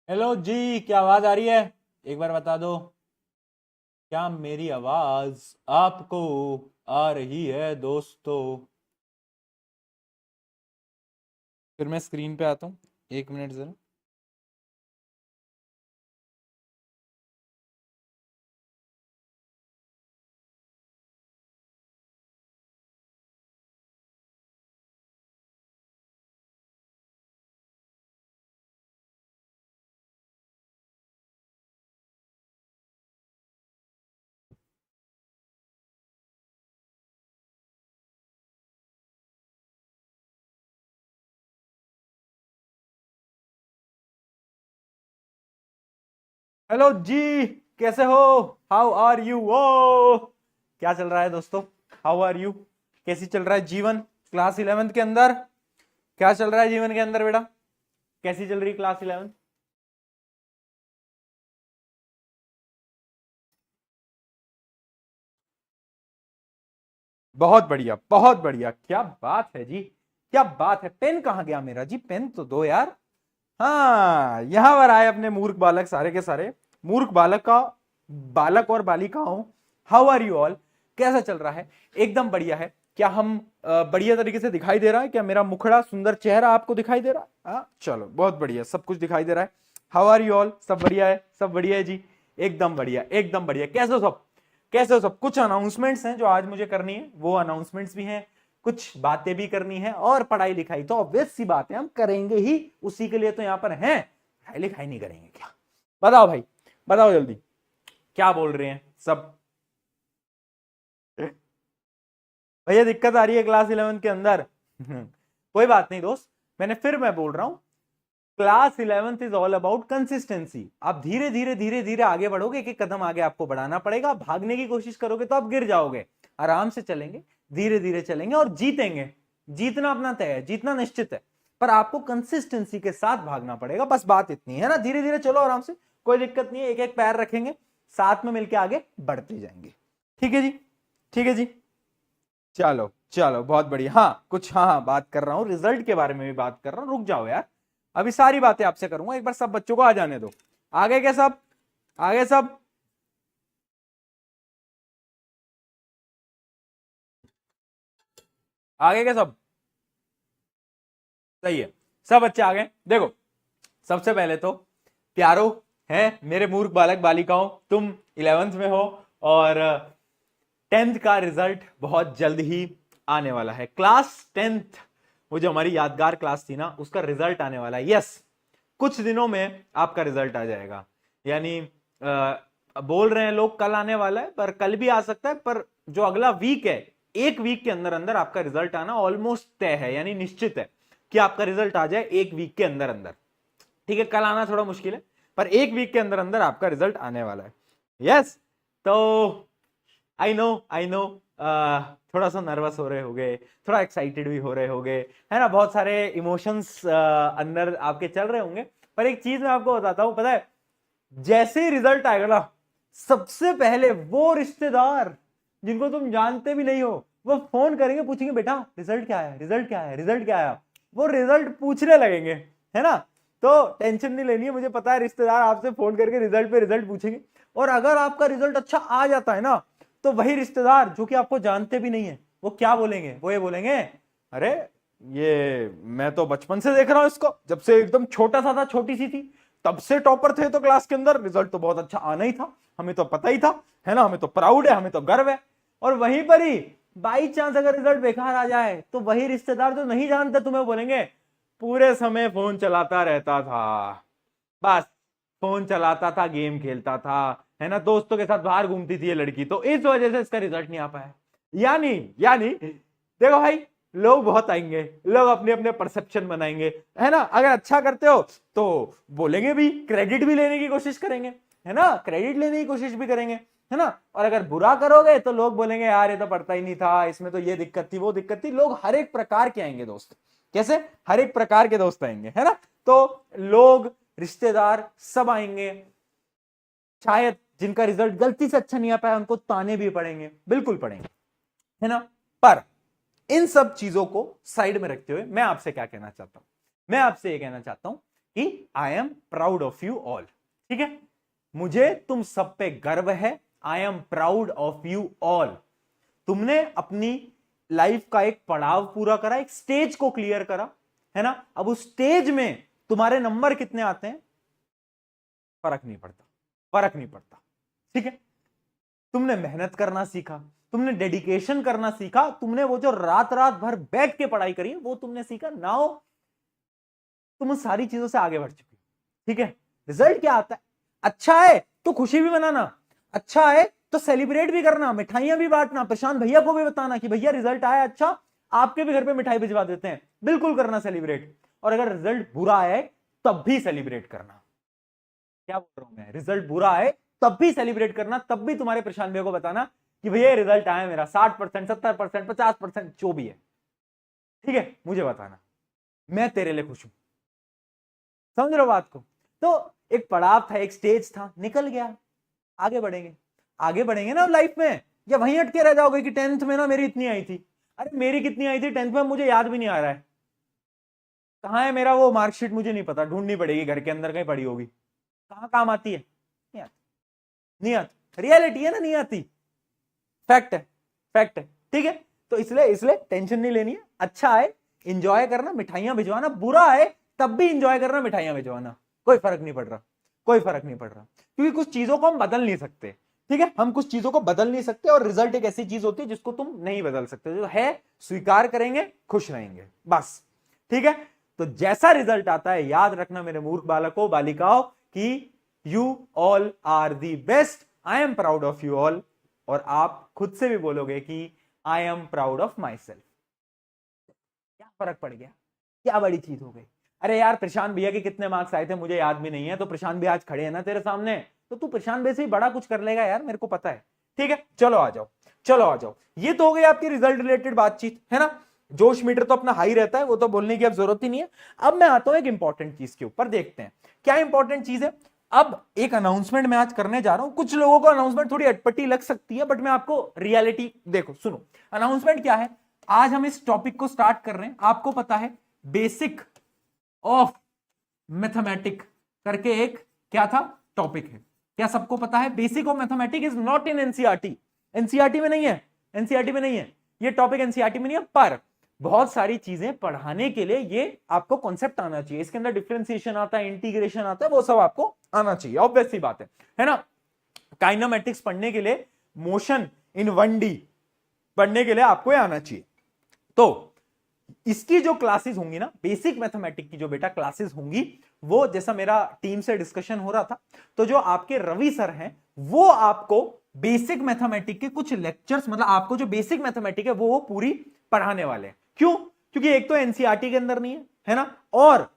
Hello जी, क्या आवाज आ रही है? एक बार बता दो, क्या मेरी आवाज आपको आ रही है दोस्तों? फिर मैं स्क्रीन पे आता हूँ, 1 मिनट जरा। हेलो जी, कैसे हो? How are you? ओ, क्या चल रहा है दोस्तों? How are you? कैसी चल रहा है जीवन क्लास 11th के अंदर? क्या चल रहा है जीवन के अंदर बेटा? कैसी चल रही क्लास 11th? बहुत बढ़िया, बहुत बढ़िया, क्या बात है जी। क्या बात है। पेन कहाँ गया मेरा जी? पेन तो दो यार। हाँ, यहां पर आए अपने मूर्ख बालक सारे के सारे। मूर्ख बालक का बालक और बालिकाओं, हाउ आर यू ऑल? कैसा चल रहा है? एकदम बढ़िया है। क्या हम बढ़िया तरीके से दिखाई दे रहा है? क्या मेरा मुखड़ा सुंदर चेहरा आपको दिखाई दे रहा है? हाँ, चलो बहुत बढ़िया, सब कुछ दिखाई दे रहा है। How are you all? सब बढ़िया है, सब बढ़िया है जी। एकदम बढ़िया, एकदम बढ़िया। कैसे हो सब? कैसे हो सब? कुछ अनाउंसमेंट्स हैं जो आज मुझे करनी है, वो अनाउंसमेंट्स भी हैं। कुछ बातें भी करनी है, और पढ़ाई लिखाई तो ऑब्वियस सी बात है, हम करेंगे ही। उसी के लिए तो यहां पर हैं। पढ़ाई लिखाई नहीं करेंगे क्या? बताओ भाई, बताओ जल्दी, क्या बोल रहे हैं सब? भैया दिक्कत आ रही है क्लास 11 के अंदर? कोई बात नहीं दोस्त, मैं बोल रहा हूं, class 11th is all about consistency. आप धीरे धीरे धीरे धीरे आगे बढ़ोगे, एक एक कदम आगे आपको बढ़ाना पड़ेगा। भागने की कोशिश करोगे तो आप गिर जाओगे। आराम से चलेंगे, धीरे धीरे चलेंगे और जीतेंगे। जीतना अपना तय है, जीतना निश्चित है। पर आपको कंसिस्टेंसी के साथ भागना पड़ेगा, बस बात इतनी है ना। धीरे धीरे चलो, आराम से, कोई दिक्कत नहीं है। एक एक पैर रखेंगे, साथ में मिलकर आगे बढ़ते जाएंगे। ठीक है जी, ठीक है जी। चलो चलो, बहुत बढ़िया। हाँ कुछ, हाँ हाँ, बात कर रहा हूँ, रिजल्ट के बारे में भी बात कर रहा हूँ। रुक जाओ यार, अभी सारी बातें आपसे करूंगा। एक बार सब बच्चों को आ जाने दो। आगे क्या सब? आगे सब? आगे क्या सब? सही है, सब बच्चे आ गए। देखो, सबसे पहले तो प्यारो है, मेरे मूर्ख बालक बालिकाओं, तुम 11th में हो, और 10th का रिजल्ट बहुत जल्द ही आने वाला है। क्लास 10th, वो जो हमारी यादगार क्लास थी ना, उसका रिजल्ट आने वाला है। यस, कुछ दिनों में आपका रिजल्ट आ जाएगा। यानी बोल रहे हैं लोग कल आने वाला है, पर कल भी आ सकता है। पर जो अगला वीक है, एक वीक के अंदर अंदर आपका रिजल्ट आना ऑलमोस्ट तय है, यानी निश्चित है कि आपका रिजल्ट आ जाए एक वीक के अंदर अंदर। ठीक है, कल आना थोड़ा मुश्किल है, पर एक वीक के अंदर अंदर आपका रिजल्ट आने वाला है। यस, तो आई नो, आई नो, थोड़ा सा नर्वस हो रहे होगे, थोड़ा एक्साइटेड भी हो रहे होगे, है ना। बहुत सारे इमोशंस अंदर आपके चल रहे होंगे। पर एक चीज मैं आपको बताता हूं, पता है, जैसे ही रिजल्ट आएगा ना, सबसे पहले वो रिश्तेदार जिनको तुम जानते भी नहीं हो, वो फोन करेंगे, पूछेंगे बेटा रिजल्ट क्या आया, रिजल्ट क्या आया, रिजल्ट क्या आया। वो रिजल्ट पूछने लगेंगे, है ना। तो टेंशन नहीं लेनी है, मुझे पता है रिश्तेदार आपसे फोन करके रिजल्ट पे रिजल्ट पूछेंगे। और अगर आपका रिजल्ट अच्छा आ जाता है ना, तो वही रिश्तेदार जो कि आपको जानते भी नहीं है, वो क्या बोलेंगे? वो ये बोलेंगे, अरे ये मैं तो बचपन से देख रहा हूं इसको, जब से एकदम छोटा सा था, छोटी सी थी, तब से टॉपर थे तो क्लास के अंदर, रिजल्ट तो बहुत अच्छा आना ही था, हमें तो पता ही था, है ना। हमें तो प्राउड है, हमें तो गर्व है। और वहीं पर ही बाई चांस अगर रिजल्ट बेकार आ जाए, तो वही रिश्तेदार जो नहीं जानते तुम्हें बोलेंगे, पूरे समय फोन चलाता रहता था, बस फोन चलाता था, गेम खेलता था, है ना, दोस्तों के साथ बाहर घूमती थी ये लड़की, तो इस वजह से इसका रिजल्ट नहीं आ पाया। यानी यानी देखो भाई, लोग बहुत आएंगे, लोग अपने अपने परसेप्शन बनाएंगे, है ना। अगर अच्छा करते हो तो बोलेंगे भी, क्रेडिट भी लेने की कोशिश करेंगे, है ना, क्रेडिट लेने की कोशिश भी करेंगे, है ना। और अगर बुरा करोगे तो लोग बोलेंगे यार ये तो पढ़ता ही नहीं था, इसमें तो ये दिक्कत थी, वो दिक्कत थी। लोग हर एक प्रकार के आएंगे दोस्त, कैसे? हर एक प्रकार के दोस्त आएंगे, है ना। तो लोग, रिश्तेदार सब आएंगे। शायद जिनका रिजल्ट गलती से अच्छा नहीं आ पाया, उनको ताने भी पड़ेंगे, बिल्कुल पड़ेंगे, है ना। पर इन सब चीजों को साइड में रखते हुए मैं आपसे क्या कहना चाहता हूं? मैं आपसे ये कहना चाहता हूं कि I am proud of you all. ठीक है, मुझे तुम सब पे गर्व है, आई am proud of you all. तुमने अपनी लाइफ का एक पड़ाव पूरा करा, एक स्टेज को क्लियर करा, है ना। अब उस स्टेज में तुम्हारे नंबर कितने आते हैं फर्क नहीं पड़ता, फर्क नहीं पड़ता। ठीक है, तुमने मेहनत करना सीखा, तुमने डेडिकेशन करना सीखा, तुमने वो जो रात रात भर बैठ के पढ़ाई करी है वो तुमने सीखा। नाउ तुम उन सारी चीजों से आगे बढ़ चुके हो। ठीक है, रिजल्ट क्या आता है? अच्छा है तो खुशी भी मनाना, अच्छा है तो सेलिब्रेट भी करना, मिठाइयां भी बांटना, प्रशांत भैया को भी बताना कि भैया रिजल्ट आया अच्छा, आपके भी घर पे मिठाई भिजवा देते हैं, बिल्कुल करना सेलिब्रेट। और अगर रिजल्ट बुरा आए तब भी सेलिब्रेट करना। क्या बोल रहा हूं मैं, रिजल्ट बुरा आए तब भी सेलिब्रेट करना, तब भी तुम्हारे प्रशांत भैया को बताना कि भैया रिजल्ट आया मेरा 60%, 70%, 50%, जो भी है, ठीक है, मुझे बताना, मैं तेरे लिए खुश हूं। समझ रहे हो बात को? तो एक पड़ाव था, एक स्टेज था, निकल गया, आगे बढ़ेंगे, आगे बढ़ेंगे ना लाइफ में। या वहीं अटके रह जाओगे कि 10th में ना मेरी इतनी आई थी, अरे मेरी कितनी आई थी 10th में मुझे याद भी नहीं आ रहा है, कहां है मेरा वो मार्कशीट, मुझे नहीं पता, ढूंढनी पड़ेगी, घर के अंदर कहीं पड़ी होगी, कहां काम आती है, नहीं आती, नहीं आती, रियलिटी है ना, नहीं आती, फैक्ट है, फैक्ट है। ठीक है, तो इसलिए टेंशन नहीं लेनी है, अच्छा है इंजॉय करना, मिठाइयां भिजवाना, बुरा है तब भी इंजॉय करना, मिठाइयां भिजवाना, कोई फर्क नहीं पड़ रहा, कोई फर्क नहीं पड़ रहा, क्योंकि कुछ चीजों को हम बदल नहीं सकते। ठीक है, हम कुछ चीजों को बदल नहीं सकते, और रिजल्ट एक ऐसी चीज होती है जिसको तुम नहीं बदल सकते, जो है स्वीकार करेंगे, खुश रहेंगे, बस। ठीक है, तो जैसा रिजल्ट आता है याद रखना मेरे मूर्ख बालकों बालिकाओं कि you all are the best, I am proud of you all, और आप खुद से भी बोलोगे कि I am proud of myself. क्या फर्क पड़ गया, क्या बड़ी चीज हो गई। अरे यार प्रशांत भैया के कितने मार्क्स आए थे मुझे याद भी नहीं है, तो प्रशांत भैया आज खड़े हैं ना तेरे सामने, तो तू प्रशांत भैया से भी बड़ा कुछ कर लेगा यार, मेरे को पता है। ठीक है, चलो आ जाओ, चलो आ जाओ, ये तो हो गई आपकी रिजल्ट रिलेटेड बातचीत, है ना। जोश मीटर तो अपना हाई रहता है, वो तो बोलने की अब जरूरत ही नहीं है। अब मैं आता हूं एक इंपॉर्टेंट चीज के ऊपर, देखते हैं क्या इंपॉर्टेंट चीज है। अब एक अनाउंसमेंट मैं आज करने जा रहा हूं, कुछ लोगों को अनाउंसमेंट थोड़ी अटपटी लग सकती है, बट मैं आपको रियलिटी, देखो सुनो, अनाउंसमेंट क्या है। आज हम इस टॉपिक को स्टार्ट कर रहे हैं, आपको पता है बेसिक ऑफ मैथमेटिक करके एक क्या था टॉपिक है, क्या सबको पता है? Basic of mathematic is not in NCERT, NCERT में नहीं है, एनसीईआरटी में नहीं है ये टॉपिक, एनसीईआरटी में नहीं है, पर बहुत सारी चीजें पढ़ाने के लिए ये आपको कॉन्सेप्ट आना चाहिए, इसके अंदर डिफरेंशिएशन आता है, इंटीग्रेशन आता है, वो सब आपको आना चाहिए, ऑब्वियस सी बात है ना। काइनेमेटिक्स पढ़ने के लिए, मोशन इन 1D पढ़ने के लिए आपको आना चाहिए। तो इसकी जो क्लासेस होंगी ना, बेसिक मैथमेटिक्स की जो बेटा क्लासेस होंगी, वो जैसा मेरा टीम से डिस्कशन हो रहा था, तो जो आपके रवि सर हैं वो आपको बेसिक मैथमेटिक्स के कुछ लेक्चर्स, मतलब आपको जो बेसिक मैथमेटिक्स है वो पूरी पढ़ाने वाले हैं। क्यों? क्योंकि एक तो एनसीईआरटी के अंदर नहीं है ना, और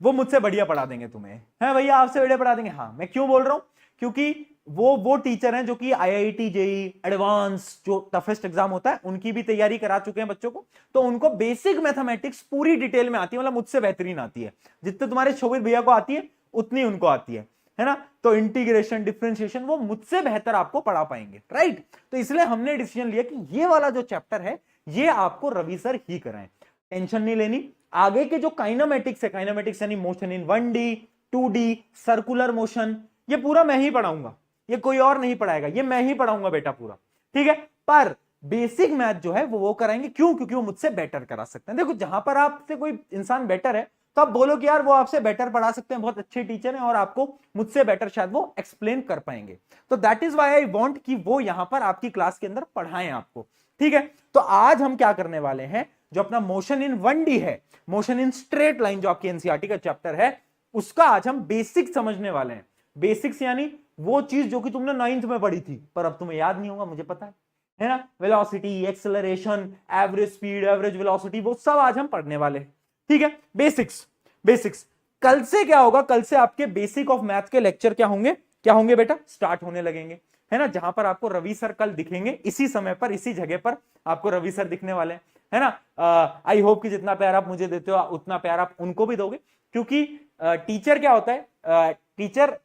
वो मुझसे बढ़िया पढ़ा देंगे तुम्हें, है भैया आपसे बढ़िया पढ़ा देंगे। हाँ, मैं क्यों बोल रहा हूं, क्योंकि वो टीचर हैं जो कि आईआईटी जेई एडवांस जो टफेस्ट एग्जाम होता है उनकी भी तैयारी करा चुके हैं बच्चों को, तो उनको बेसिक मैथमेटिक्स पूरी डिटेल में आती है, मतलब मुझसे बेहतरीन आती है, जितने तुम्हारे शोभित भैया को आती है उतनी उनको आती है ना। तो इंटीग्रेशन, डिफरेंशिएशन वो मुझसे बेहतर आपको पढ़ा पाएंगे, राइट। तो इसलिए हमने डिसीजन लिया कि ये वाला जो चैप्टर है ये आपको रवि सर ही कराएं, टेंशन नहीं लेनी। आगे के जो काइनेमेटिक्स है, काइनेमेटिक्स यानी motion in 1D 2D circular motion, ये पूरा मैं ही पढ़ाऊंगा, ये कोई और नहीं पढ़ाएगा, ये मैं ही पढ़ाऊंगा बेटा पूरा, ठीक है। पर बेसिक मैथ जो है वो कराएंगे, क्यों? क्योंकि वो मुझसे बेटर करा सकते हैं। देखो जहां पर आपसे कोई इंसान बेटर है तो आप बोलो कि यार वो आपसे बेटर पढ़ा सकते हैं, बहुत अच्छे टीचर हैं और आपको मुझसे बेटर शायद वो एक्सप्लेन कर पाएंगे। तो that is why I want कि वो यहां पर आपकी क्लास के अंदर पढ़ाएं आपको, ठीक है। तो आज हम क्या करने वाले हैं, जो अपना मोशन इन 1D है, मोशन इन स्ट्रेट लाइन जो आपकी एनसीईआरटी का चैप्टर है, उसका आज हम बेसिक समझने वाले हैं। बेसिक्स यानी वो चीज जो कि तुमने 9th में पढ़ी थी पर अब तुम्हें याद नहीं होगा, मुझे पता है ना। Velocity, acceleration, average speed, average velocity, वो सब आज हम पढ़ने वाले हैं, ठीक है। Basics, basics. कल से क्या होगा, कल से आपके बेसिक ऑफ मैथ के लेक्चर क्या होंगे, क्या होंगे बेटा, स्टार्ट होने लगेंगे, है ना। जहां पर आपको रवि सर कल दिखेंगे, इसी समय पर इसी जगह पर आपको रवि सर दिखने वाले हैं, है ना। आई होप कि जितना प्यार आप मुझे देते हो उतना प्यार आप उनको भी दोगे, क्योंकि टीचर क्या होता है, टीचर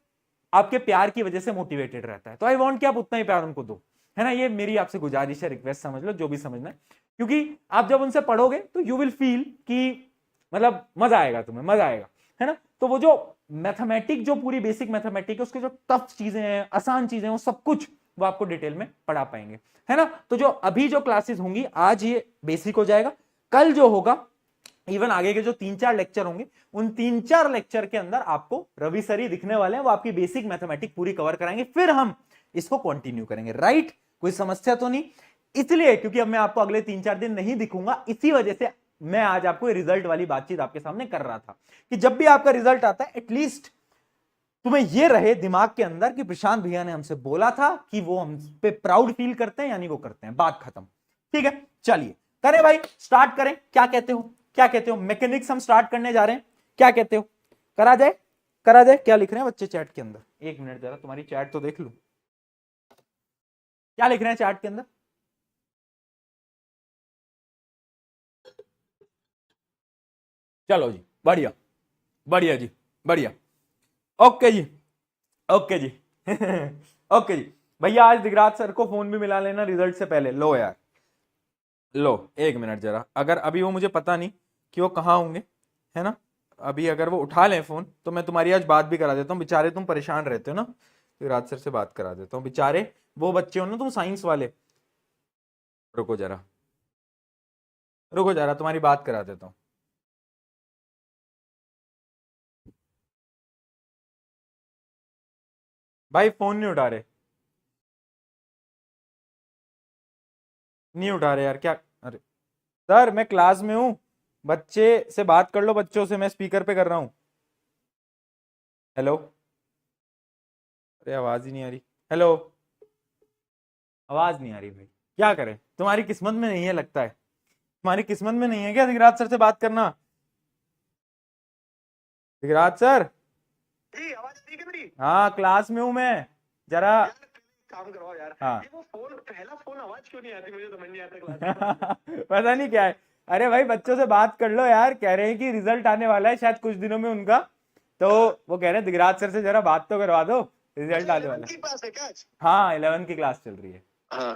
आपके प्यार की वजह से मोटिवेटेड रहता है, तो आई वांट कि आप उतना ही प्यार उनको दो, है ना। ये मेरी आपसे गुजारिश है, रिक्वेस्ट समझ लो, जो भी समझना है, क्योंकि आप जब उनसे पढ़ोगे तो यू विल फील कि मतलब मजा आएगा, तुम्हें मजा आएगा। है ना। तो वो जो मैथमेटिक, जो पूरी बेसिक मैथमेटिक है, उसके जो टफ चीजें हैं, आसान चीजें हैं, वो सब कुछ वो आपको डिटेल में पढ़ा पाएंगे, है ना। तो जो अभी जो क्लासेस होंगी, आज ये बेसिक हो जाएगा, कल जो होगा, इवन आगे के जो 3-4 लेक्चर होंगे, उन 3-4 लेक्चर के अंदर आपको रवि सर दिखने वाले हैं, वो आपकी बेसिक मैथमेटिक पूरी कवर कराएंगे, फिर हम इसको कंटिन्यू करेंगे, राइट। कोई समस्या तो नहीं। इसलिए क्योंकि अब मैं आपको अगले 3-4 दिन नहीं दिखूंगा, इसी वजह से मैं आज आपको रिजल्ट वाली बातचीत आपके सामने कर रहा था कि जब भी आपका रिजल्ट आता है, एटलीस्ट तुम्हें यह रहे दिमाग के अंदर कि प्रशांत भैया ने हमसे बोला था कि वो हम पे प्राउड फील करते हैं, यानी वो करते हैं, बात खत्म। ठीक है, चलिए करें भाई, स्टार्ट करें। क्या कहते हो, क्या कहते हो? मैकेनिक्स हम स्टार्ट करने जा रहे हैं, क्या कहते हो? करा जाए, करा जाए? क्या लिख रहे हैं बच्चे चैट के अंदर? एक मिनट जरा तुम्हारी चैट तो देख लूं, क्या लिख रहे हैं चैट के अंदर? चलो जी, बढ़िया बढ़िया जी, बढ़िया। ओके जी, ओके जी ओके जी। भैया आज दिगराज सर को फोन भी मिला लेना रिजल्ट से पहले। लो यार, लो एक मिनट जरा, अगर अभी वो मुझे पता नहीं कि वो कहाँ होंगे, है ना, अभी अगर वो उठा लें फोन तो मैं तुम्हारी आज बात भी करा देता हूँ। बेचारे तुम परेशान रहते हो ना, दिगराज सर से बात करा देता हूँ। बेचारे वो बच्चे हो ना तुम साइंस वाले, रुको जरा, रुको जरा, तुम्हारी बात करा देता हूँ। भाई फोन नहीं उठा रहे, नहीं उठा रहे यार, क्या? अरे सर मैं क्लास में हूँ, बच्चे से बात कर लो, बच्चों से, मैं स्पीकर पे कर रहा हूँ। हेलो, अरे आवाज ही नहीं आ रही। हेलो, आवाज नहीं आ रही भाई, क्या करें? तुम्हारी किस्मत में नहीं है लगता है, तुम्हारी किस्मत में नहीं है क्या दिगराज सर से बात करना? दिगराज सर, जी आवाज ठीक है मेरी? हाँ क्लास में हूँ मैं, जरा यार काम करवाओ यार। हाँ ये वो फोन, पहला फोन आवाज क्यों नहीं आती, मुझे समझ नहीं आता क्लास में। पता नहीं क्या है। अरे भाई बच्चों से बात कर लो यार, कह रहे हैं कि रिजल्ट आने वाला है शायद कुछ दिनों में उनका, तो वो कह रहे हैं दिगराज सर से जरा बात तो करवा दो, रिजल्ट आने वाला है। की क्लास है क्या आज? हाँ 11 की क्लास चल रही है। हाँ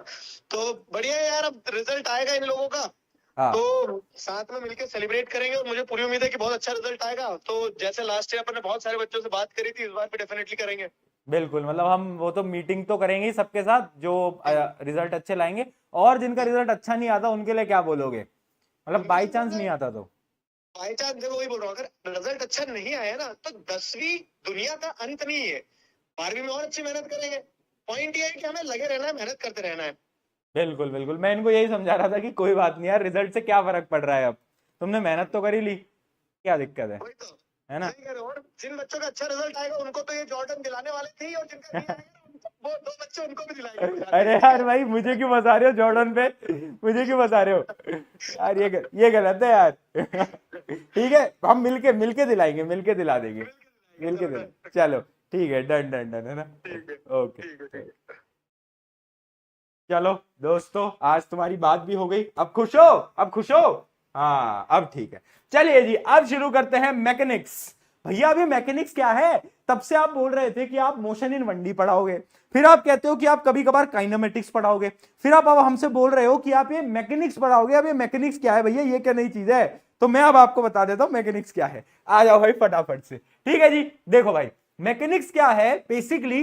तो बढ़िया है यार, अब रिजल्ट आएगा इन लोगों का, हाँ तो साथ में मिलकर सेलिब्रेट करेंगे, और मुझे पूरी उम्मीद है कि बहुत अच्छा रिजल्ट आएगा। तो जैसे लास्ट ईयर अपन ने बहुत सारे बच्चों से बात करी थी, इस बार भी डेफिनेटली करेंगे। बिल्कुल, मतलब हम वो तो मीटिंग तो करेंगे ही सबके साथ जो रिजल्ट अच्छे लाएंगे, और जिनका रिजल्ट अच्छा नहीं आता उनके लिए क्या बोलोगे, मतलब बाई चांस नहीं आता तो? बाई चांस देखो, वही बोल रहा हूँ, अगर रिजल्ट अच्छा नहीं आया ना तो 10वीं दुनिया का अंत नहीं है, 12वीं में और अच्छी मेहनत करेंगे। पॉइंट ये है कि हमें लगे रहना है, मेहनत करते रहना है। बिल्कुल बिल्कुल, मैं इनको यही समझा रहा था कि कोई बात नहीं यार, रिजल्ट से क्या फर्क पड़ रहा है, अब तुमने मेहनत तो कर ही ली, क्या दिक्कत है? वही तो, है ना? सही कह रहे हो। और जिन बच्चों का अच्छा रिजल्ट आएगा उनको तो ये जॉर्डन दिलाने वाले थे ही, और जिनका नहीं आएगा वो 2 बच्चे उनको भी दिलाएंगे। अरे यार भाई, मुझे क्यों बता रहे हो जॉर्डन पे, मुझे क्यों बता रहे हो यार, ये गलत है यार ठीक है, हम मिलके मिलके दिलाएंगे, मिलके दिला देंगे, मिलके दिला, चलो ठीक है, डन डन डन, है ना? ओके, चलो दोस्तों, आज तुम्हारी बात भी हो गई, अब खुश हो, अब खुश हो? हाँ अब ठीक है, चलिए जी अब शुरू करते हैं मैकेनिक्स। भैया अभी मैकेनिक्स क्या है? तब से आप बोल रहे थे कि आप मोशन इन 1D पढ़ाओगे, फिर आप कहते हो कि आप कभी कभार काइनेमेटिक्स पढ़ाओगे, फिर आप अब हमसे बोल रहे हो कि आप ये मैकेनिक्स पढ़ाओगे। अब ये मैकेनिक्स क्या है भैया, ये क्या नई चीज है? तो मैं अब आपको बता देता हूं मैकेनिक्स क्या है, आ जाओ भाई फटाफट से। ठीक है जी, देखो भाई मैकेनिक्स क्या है, बेसिकली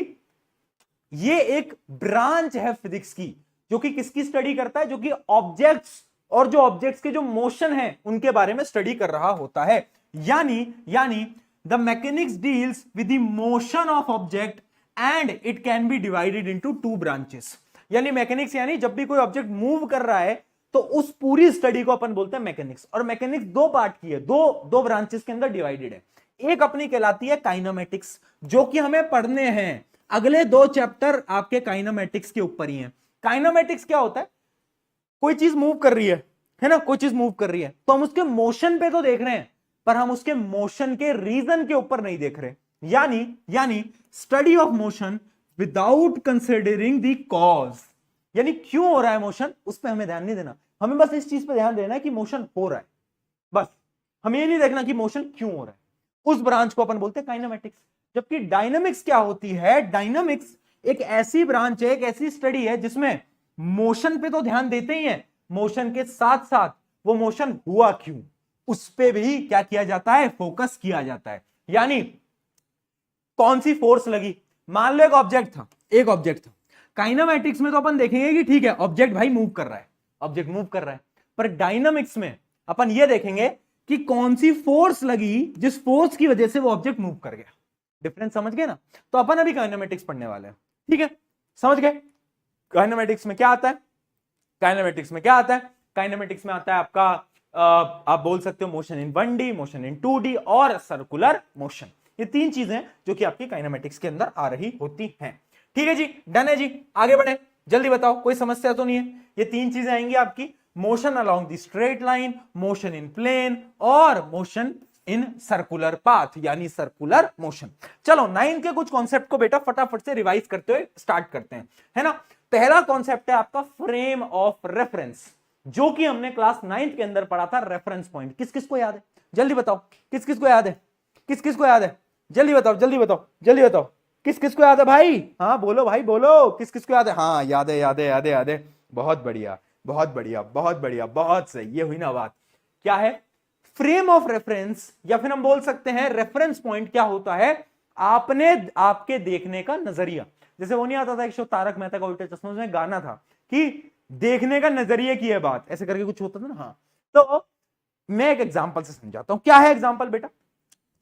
ये एक ब्रांच है फिजिक्स की, जो कि किसकी स्टडी करता है? जो कि ऑब्जेक्ट्स, और जो ऑब्जेक्ट्स के जो मोशन है उनके बारे में स्टडी कर रहा होता है। यानी the mechanics deals with the motion of object and it can be divided into 2 branches. यानी मैकेनिक्स यानी जब भी कोई ऑब्जेक्ट मूव कर रहा है तो उस पूरी स्टडी को अपन बोलते हैं मैकेनिक्स। और मैकेनिक्स 2 पार्ट की है, दो ब्रांचेस के अंदर डिवाइडेड है। एक अपनी कहलाती है काइनेमेटिक्स, जो कि हमें पढ़ने हैं, अगले 2 चैप्टर आपके काइनेमेटिक्स के ऊपर ही हैं। काइनेमेटिक्स क्या होता है? कोई चीज मूव कर रही है ना, कोई चीज मूव कर रही है तो हम उसके मोशन पे तो देख रहे हैं, पर हम उसके मोशन के रीजन के ऊपर नहीं देख रहे। यानी study of motion without considering the cause, यानी क्यों हो रहा है मोशन, उस पर हमें ध्यान नहीं देना, हमें बस इस चीज पे ध्यान देना है कि मोशन हो रहा है, बस। हमें ये नहीं देखना कि मोशन क्यों हो रहा है। उस ब्रांच को अपन बोलते हैं काइनेमेटिक्स। जबकि डायनामिक्स क्या होती है? डायनामिक्स एक ऐसी ब्रांच है, एक ऐसी स्टडी है जिसमें मोशन पे तो ध्यान देते ही है, मोशन के साथ साथ वो मोशन हुआ क्यों, उस पे भी क्या किया जाता है, फोकस किया जाता है। यानी कौन सी फोर्स लगी, मान लो एक ऑब्जेक्ट था। काइनेमैटिक्स में तो अपन देखेंगे कि ठीक है ऑब्जेक्ट भाई मूव कर रहा है, ऑब्जेक्ट मूव कर रहा है, पर डायनामिक्स में अपन ये देखेंगे कि कौन सी फोर्स लगी जिस फोर्स की वजह से वो ऑब्जेक्ट मूव कर गया। डिफरेंस समझ गए ना? तो अपन अभी काइनेमैटिक्स पढ़ने वाले हैं, ठीक है, समझ गए? काइनेमैटिक्स में क्या आता है, काइनेमैटिक्स में क्या आता है, काइनेमैटिक्स में आता है आपका आप बोल सकते हो motion in 1D, motion in 2D और सर्कुलर मोशन। ये तीन चीजें जो कि आपकी काइनेमैटिक्स के अंदर आ रही होती हैं। ठीक है जी, डन है जी, आगे बढ़े, जल्दी बताओ, कोई समस्या तो नहीं है? ये तीन चीजें आएंगी आपकी, motion along the straight line, motion in plane और मोशन इन सर्कुलर पाथ यानी सर्कुलर मोशन। चलो 9 के कुछ कॉन्सेप्ट को बेटा फटाफट से रिवाइज करते हुए स्टार्ट करते हैं, है ना? पहला कॉन्सेप्ट है आपका फ्रेम ऑफ रेफरेंस, जो कि हमने क्लास 9 के अंदर पढ़ा था। रेफरेंस पॉइंट किस किस को याद है, जल्दी बताओ, किस किस को याद है, किस किस को याद है, जल्दी बताओ, जल्दी बताओ, जल्दी बताओ, किस किस को याद है भाई? हाँ बोलो भाई बोलो, किस किस को याद है? हाँ याद है, याद है, याद है, याद है, बहुत बढ़िया, बहुत बढ़िया, बहुत बढ़िया, बहुत सही, ये हुई ना बात। क्या है फ्रेम ऑफ रेफरेंस, या फिर हम बोल सकते हैं रेफरेंस पॉइंट क्या होता है? आपने आपके देखने का नजरिया। जैसे वो नहीं आता था एक शो तारक मेहता का उल्टा चश्मा, उसमें गाना था कि देखने का नजरिए की है बात, ऐसे करके कुछ होता था ना। हाँ, तो मैं एक एग्जांपल से समझाता हूं। क्या है एग्जांपल बेटा?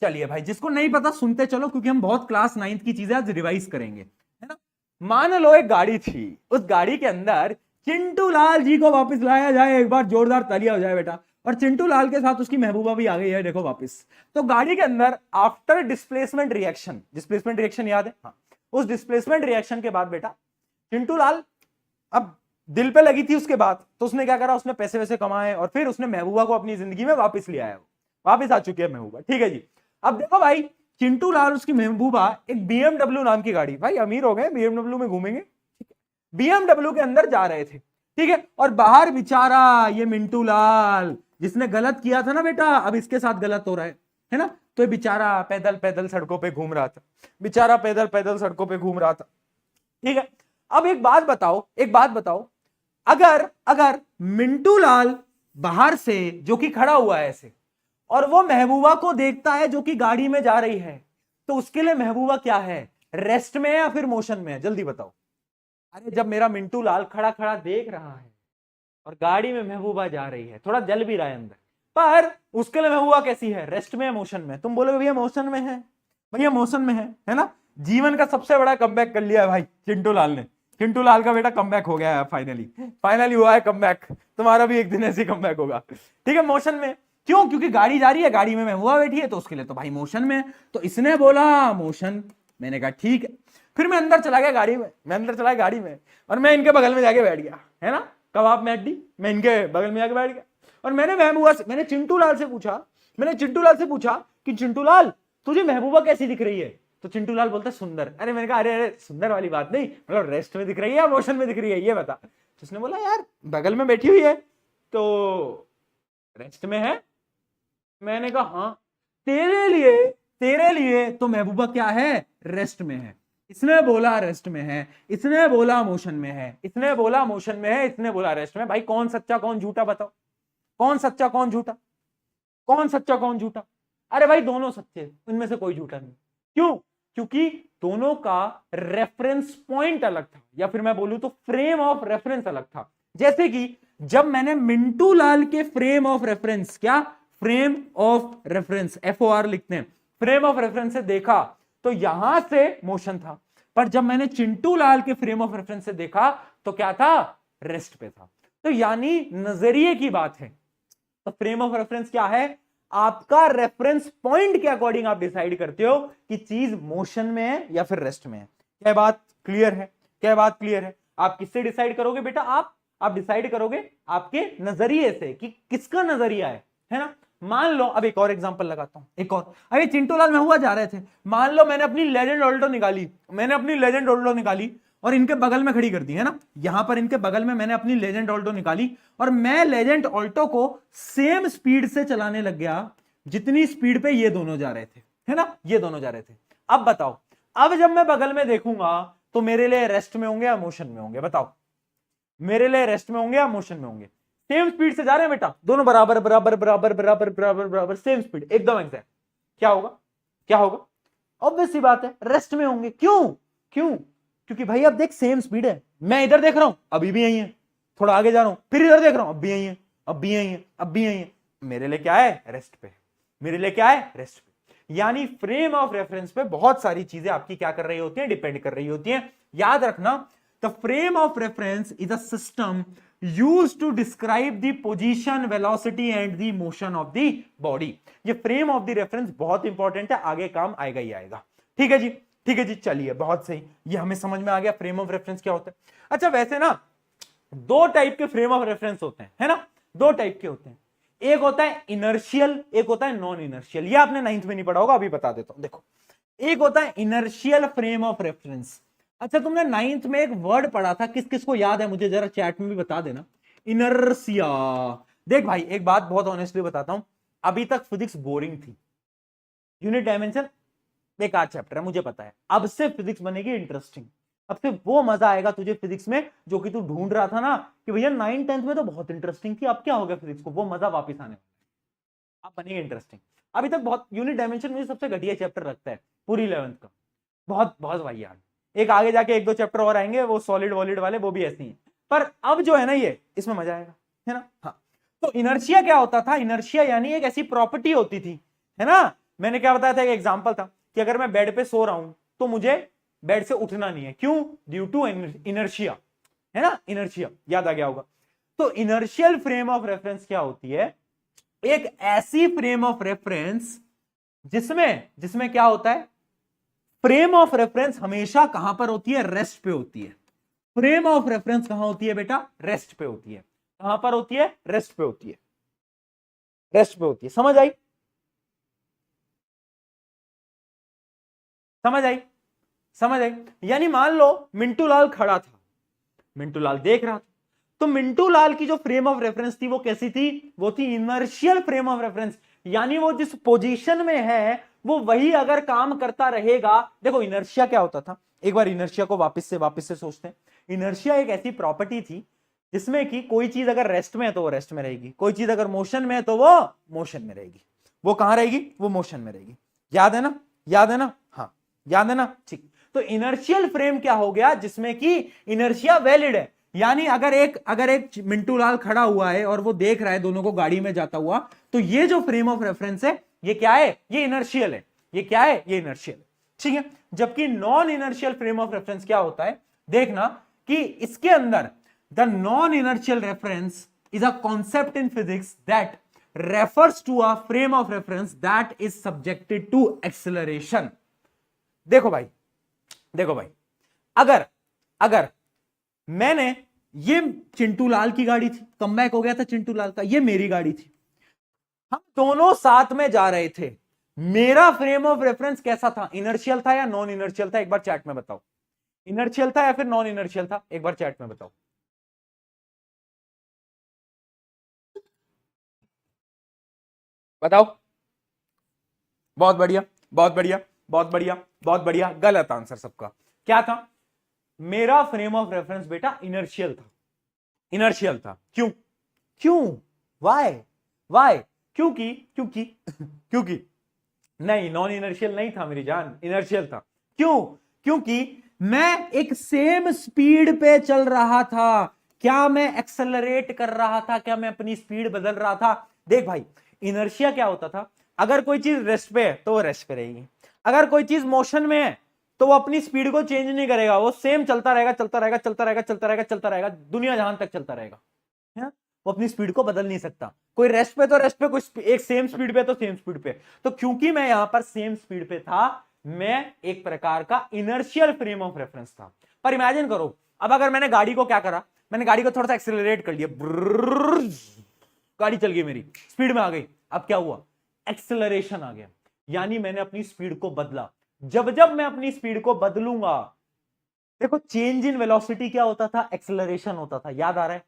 चलिए भाई, जिसको नहीं पता सुनते चलो, क्योंकि हम बहुत क्लास 9 की चीजें आज रिवाइज करेंगे, है ना? मान लो एक गाड़ी थी, उस गाड़ी के अंदर चिंटू लाल जी को वापस लाया जाए, एक बार जोरदार तालियां हो जाए बेटा। और चिंटू लाल के साथ उसकी महबूबा भी आ गई है, देखो वापस। तो गाड़ी के अंदर after displacement reaction, displacement reaction याद है? हाँ, उस डिस्प्लेसमेंट रिएक्शन के बाद बेटा चिंटू लाल अब दिल पे लगी थी उसके बाद, तो उसने क्या करा, उसने पैसे वैसे कमाए और फिर उसने महबूबा को अपनी जिंदगी में वापस ले आया, वापस आ चुकी है महबूबा। ठीक है जी, अब देखो भाई, चिंटू लाल उसकी महबूबा एक बीएमडब्ल्यू नाम की गाड़ी, भाई अमीर हो गए, बीएमडब्ल्यू में घूमेंगे, बीएमडब्ल्यू के अंदर जा रहे थे, ठीक है? और बाहर बेचारा ये मिंटू लाल जिसने गलत किया था ना बेटा, अब इसके साथ गलत हो रहा है ना? तो ये बेचारा पैदल पैदल सड़कों पे घूम रहा था, बेचारा पैदल पैदल सड़कों पे घूम रहा था, ठीक है? अब एक बात बताओ, एक बात बताओ, अगर अगर मिंटू लाल बाहर से जो कि खड़ा हुआ है ऐसे, और वो महबूबा को देखता है जो कि गाड़ी में जा रही है, तो उसके लिए महबूबा क्या है, रेस्ट में है या फिर मोशन में है? जल्दी बताओ। अरे जब मेरा मिंटू लाल खड़ा खड़ा देख रहा है और गाड़ी में महबूबा जा रही है, थोड़ा जल भी रहा है अंदर, पर उसके लिए महबूबा कैसी है, रेस्ट में है, मोशन में? तुम बोलोगे भैया मोशन में है, भैया मोशन में है ना? जीवन का सबसे बड़ा कमबैक कर लिया है भाई चिंटू लाल ने। चिंटू लाल का बेटा कमबैक हो गया है, फाइनली फाइनली हुआ है कमबैक। तुम्हारा भी एक दिन ऐसे कमबैक होगा, ठीक है? मोशन में क्यों? क्योंकि गाड़ी जा रही है, गाड़ी में महबूबा बैठी है, तो उसके लिए तो भाई मोशन में। तो इसने बोला मोशन, मैंने कहा ठीक है। फिर मैं अंदर चला गया गाड़ी में, मैं अंदर चला गया गाड़ी में, और मैं इनके बगल में जाके बैठ गया, है ना? कबाब में अड्डी, मैं इनके बगल में जाके बैठ गया, और मैंने महबूबा से, मैंने चिंटू लाल से पूछा, मैंने चिंटू लाल से पूछा कि चिंटू लाल तुझे महबूबा कैसी दिख रही है? तो चिंटू लाल बोलता सुंदर। अरे मैंने कहा अरे अरे सुंदर वाली बात नहीं, मतलब रेस्ट में दिख रही है या मोशन में दिख रही है, ये बता। तो उसने बोला यार बगल में बैठी हुई है तो रेस्ट में है। मैंने कहा हाँ, तेरे लिए तो महबूबा क्या है, रेस्ट में है। इसने बोला रेस्ट में है, इसने बोला मोशन में है, इसने बोला मोशन में है, इसने बोला रेस्ट में। भाई कौन सच्चा कौन झूठा बताओ, कौन सच्चा कौन झूठा, कौन सच्चा कौन झूठा? अरे भाई दोनों सच्चे, इनमें से कोई झूठा नहीं। क्यों? क्योंकि दोनों का रेफरेंस पॉइंट अलग था, या फिर मैं बोलूं तो फ्रेम ऑफ रेफरेंस अलग था। जैसे कि जब मैंने मिंटू लाल के फ्रेम ऑफ रेफरेंस, क्या फ्रेम ऑफ रेफरेंस, FOR लिखते हैं, फ्रेम ऑफ रेफरेंस से देखा तो यहां से मोशन था, पर जब मैंने चिंटू लाल के फ्रेम ऑफ रेफरेंस से देखा तो क्या था, रेस्ट पे था। तो यानी नजरिए की बात है। तो फ्रेम ऑफ रेफरेंस क्या है, आपका रेफरेंस पॉइंट के अकॉर्डिंग आप डिसाइड करते हो कि चीज मोशन में है या फिर रेस्ट में है। क्या बात क्लियर है, क्या बात क्लियर है? आप किससे डिसाइड करोगे बेटा, आप डिसाइड करोगे आपके नजरिए से कि किसका नजरिया है ना? मान लो अब एक और एग्जांपल लगाता हूं, एक और। अरे चिंटू लाल महबूबा जा रहे थे, मान लो मैंने अपनी लेजेंड ऑल्टो निकाली, मैंने अपनी लेजेंड ऑल्टो निकाली और इनके बगल में खड़ी कर दी, है ना? यहां पर इनके बगल में मैंने अपनी लेजेंड ऑल्टो निकाली और मैं लेजेंड ऑल्टो को सेम स्पीड से चलाने लग गया जितनी स्पीड पे ये दोनों जा रहे थे, है ना? ये दोनों जा रहे थे। अब बताओ, अब जब मैं बगल में देखूंगा तो मेरे लिए रेस्ट में होंगे या मोशन में होंगे? बताओ, मेरे लिए रेस्ट में होंगे या मोशन में होंगे? सेम स्पीड से जा रहे हैं बेटा, दोनों बराबर बराबर बराबर बराबर बराबर बराबर सेम स्पीड, एकदम एग्जैक्ट, क्या होगा, क्या होगा? ऑब्वियस सी बात है, रेस्ट में होंगे। क्यों? क्यों? क्योंकि भाई अब देख सेम स्पीड है, मैं इधर देख रहा हूं अभी भी यही है, थोड़ा आगे जा रहा हूं फिर इधर देख रहा हूं अब भी यही है, अब भी यही है, अब भी यही है। मेरे लिए क्या है? रेस्ट पे। मेरे लिए क्या है? रेस्ट पे। यानी फ्रेम ऑफ रेफरेंस पे बहुत सारी चीजें आपकी क्या कर रही होती हैं? डिपेंड कर रही होती हैं। याद रखना, the frame of reference is a system used to describe the position, velocity and the motion of the body। ये फ्रेम ऑफ द रेफरेंस बहुत इंपॉर्टेंट है, आगे काम आएगा ही आएगा। ठीक है जी, ठीक है जी, चलिए बहुत सही, ये हमें समझ में आ गया फ्रेम ऑफ रेफरेंस क्या होता है। अच्छा वैसे ना दो टाइप के फ्रेम ऑफ रेफरेंस होते हैं, है ना, दो टाइप के होते हैं, एक होता है इनर्शियल, एक होता है नॉन इनर्शियल। ये आपने 9th में नहीं पढ़ा होगा, अभी बता देता हूं। देखो, एक होता है इनर्शियल फ्रेम ऑफ रेफरेंस। अच्छा तुमने 9th में एक वर्ड पढ़ा था, किस किस को याद है मुझे जरा चैट में भी बता देना, इनर्सिया। देख भाई एक बात बहुत ऑनेस्टली बताता हूं, अभी तक फिजिक्स बोरिंग थी, यूनिट डायमेंशन बेकार चैप्टर है मुझे पता है, अब से फिजिक्स बनेगी इंटरेस्टिंग, अब से वो मजा आएगा तुझे फिजिक्स में जो कि तू ढूंढ रहा था ना कि भैया 9th 10th में तो बहुत इंटरेस्टिंग थी, अब क्या हो गया फिजिक्स को, वो मजा वापस आने, अब बनेगी इंटरेस्टिंग। अभी तक बहुत यूनिट डायमेंशन मुझे सबसे घटिया चैप्टर लगता है पूरी 11th का, बहुत बहुत भाई यार, एक आगे जाके एक दो चैप्टर और आएंगे वो सॉलिड वॉलिड वाले, वो भी ऐसे ही हैं, पर अब जो है ना ये इसमें मजा आएगा, है ना। हाँ, तो इनर्शिया क्या होता था? इनर्शिया यानी एक ऐसी प्रॉपर्टी होती थी, है ना, मैंने क्या बताया था, एक एग्जांपल था कि अगर मैं बेड पे सो रहा हूं तो मुझे बेड से उठना नहीं है, क्यों? ड्यू टू इनर्शिया, है ना, इनर्शिया, याद आ गया होगा। तो इनर्शियल फ्रेम ऑफ रेफरेंस क्या होती है? एक ऐसी फ्रेम ऑफ रेफरेंस जिसमें जिसमें क्या होता है, फ्रेम ऑफ रेफरेंस हमेशा कहां पर होती है? रेस्ट पे होती है। फ्रेम ऑफ रेफरेंस कहां होती है बेटा? रेस्ट पे होती है। कहां पर होती है? रेस्ट पे होती है, रेस्ट पे होती है। समझ आई? समझ आई? समझ आई? यानी मान लो मिंटू लाल खड़ा था, मिंटू लाल देख रहा था, तो मिंटू लाल की जो फ्रेम ऑफ रेफरेंस थी वो कैसी थी? वो थी इनर्शियल फ्रेम ऑफ रेफरेंस, यानी वो जिस पोजीशन में है वो वही अगर काम करता रहेगा। देखो इनर्शिया क्या होता था, एक बार इनर्शिया को वापस से सोचते हैं। इनर्शिया एक ऐसी प्रॉपर्टी थी जिसमें कि कोई चीज अगर रेस्ट में है तो वो रेस्ट में रहेगी, कोई चीज अगर मोशन में है तो वो मोशन में रहेगी। वो कहां रहेगी? वो मोशन में रहेगी। याद है ना? याद है ना? हाँ याद है ना? ठीक। तो इनर्शियल फ्रेम क्या हो गया? जिसमें कि इनर्शिया वैलिड है, यानी अगर एक मिंटू लाल खड़ा हुआ है और वो देख रहा है दोनों को गाड़ी में जाता हुआ, तो ये जो फ्रेम ऑफ रेफरेंस है ये क्या है? ये इनर्शियल है। ये क्या है? ये इनर्शियल है, ठीक है। जबकि non inertial frame of reference क्या होता है? देखना कि इसके अंदर the non inertial reference is a concept in physics that refers to a frame of reference that is subjected to acceleration। देखो भाई, देखो भाई, अगर अगर मैंने, ये चिंटू लाल की गाड़ी थी, कमबैक हो गया था चिंटू लाल का, ये मेरी गाड़ी थी, हम दोनों साथ में जा रहे थे, मेरा फ्रेम ऑफ रेफरेंस कैसा था? इनर्शियल था या नॉन इनर्शियल था? एक बार चैट में बताओ, इनर्शियल था या फिर नॉन इनर्शियल था? एक बार चैट में बताओ। बताओ। बहुत बढ़िया, बहुत बढ़िया, बहुत बढ़िया, बहुत बढ़िया। गलत आंसर सबका। क्या था? मेरा फ्रेम ऑफ रेफरेंस बेटा इनर्शियल था, इनर्शियल था। क्यों? क्यों? वाई? वाई? क्योंकि क्योंकि क्योंकि नहीं, नॉन इनर्शियल नहीं था मेरी जान, इनर्शियल था। क्यों? क्योंकि मैं एक सेम स्पीड पे चल रहा था। क्या मैं एक्सेलरेट कर रहा था? क्या मैं अपनी स्पीड बदल रहा था? देख भाई, इनर्शिया क्या होता था, अगर कोई चीज रेस्ट पे है तो वो रेस्ट पे रहेगी, अगर कोई चीज मोशन में है तो वो अपनी स्पीड को चेंज नहीं करेगा, वो सेम चलता रहेगा, चलता रहेगा, चलता रहेगा, चलता रहेगा, चलता रहेगा, दुनिया जहां तक चलता रहेगा, है? वो अपनी स्पीड को बदल नहीं सकता। कोई रेस्ट पे तो रेस्ट पे, कोई एक सेम स्पीड पे तो सेम स्पीड पे। तो क्योंकि मैं यहां पर सेम स्पीड पे था, मैं एक प्रकार का इनर्शियल फ्रेम ऑफ रेफरेंस था। पर इमेजिन करो, अब अगर मैंने गाड़ी को क्या करा, मैंने गाड़ी को थोड़ा सा एक्सेलरेट कर लिया, गाड़ी चल गई, मेरी स्पीड में आ गई, अब क्या हुआ? एक्सेलरेशन आ गया, यानी मैंने अपनी स्पीड को बदला। जब जब मैं अपनी स्पीड को बदलूंगा, देखो चेंज इन वेलोसिटी क्या होता था? एक्सेलरेशन होता था, याद आ रहा है?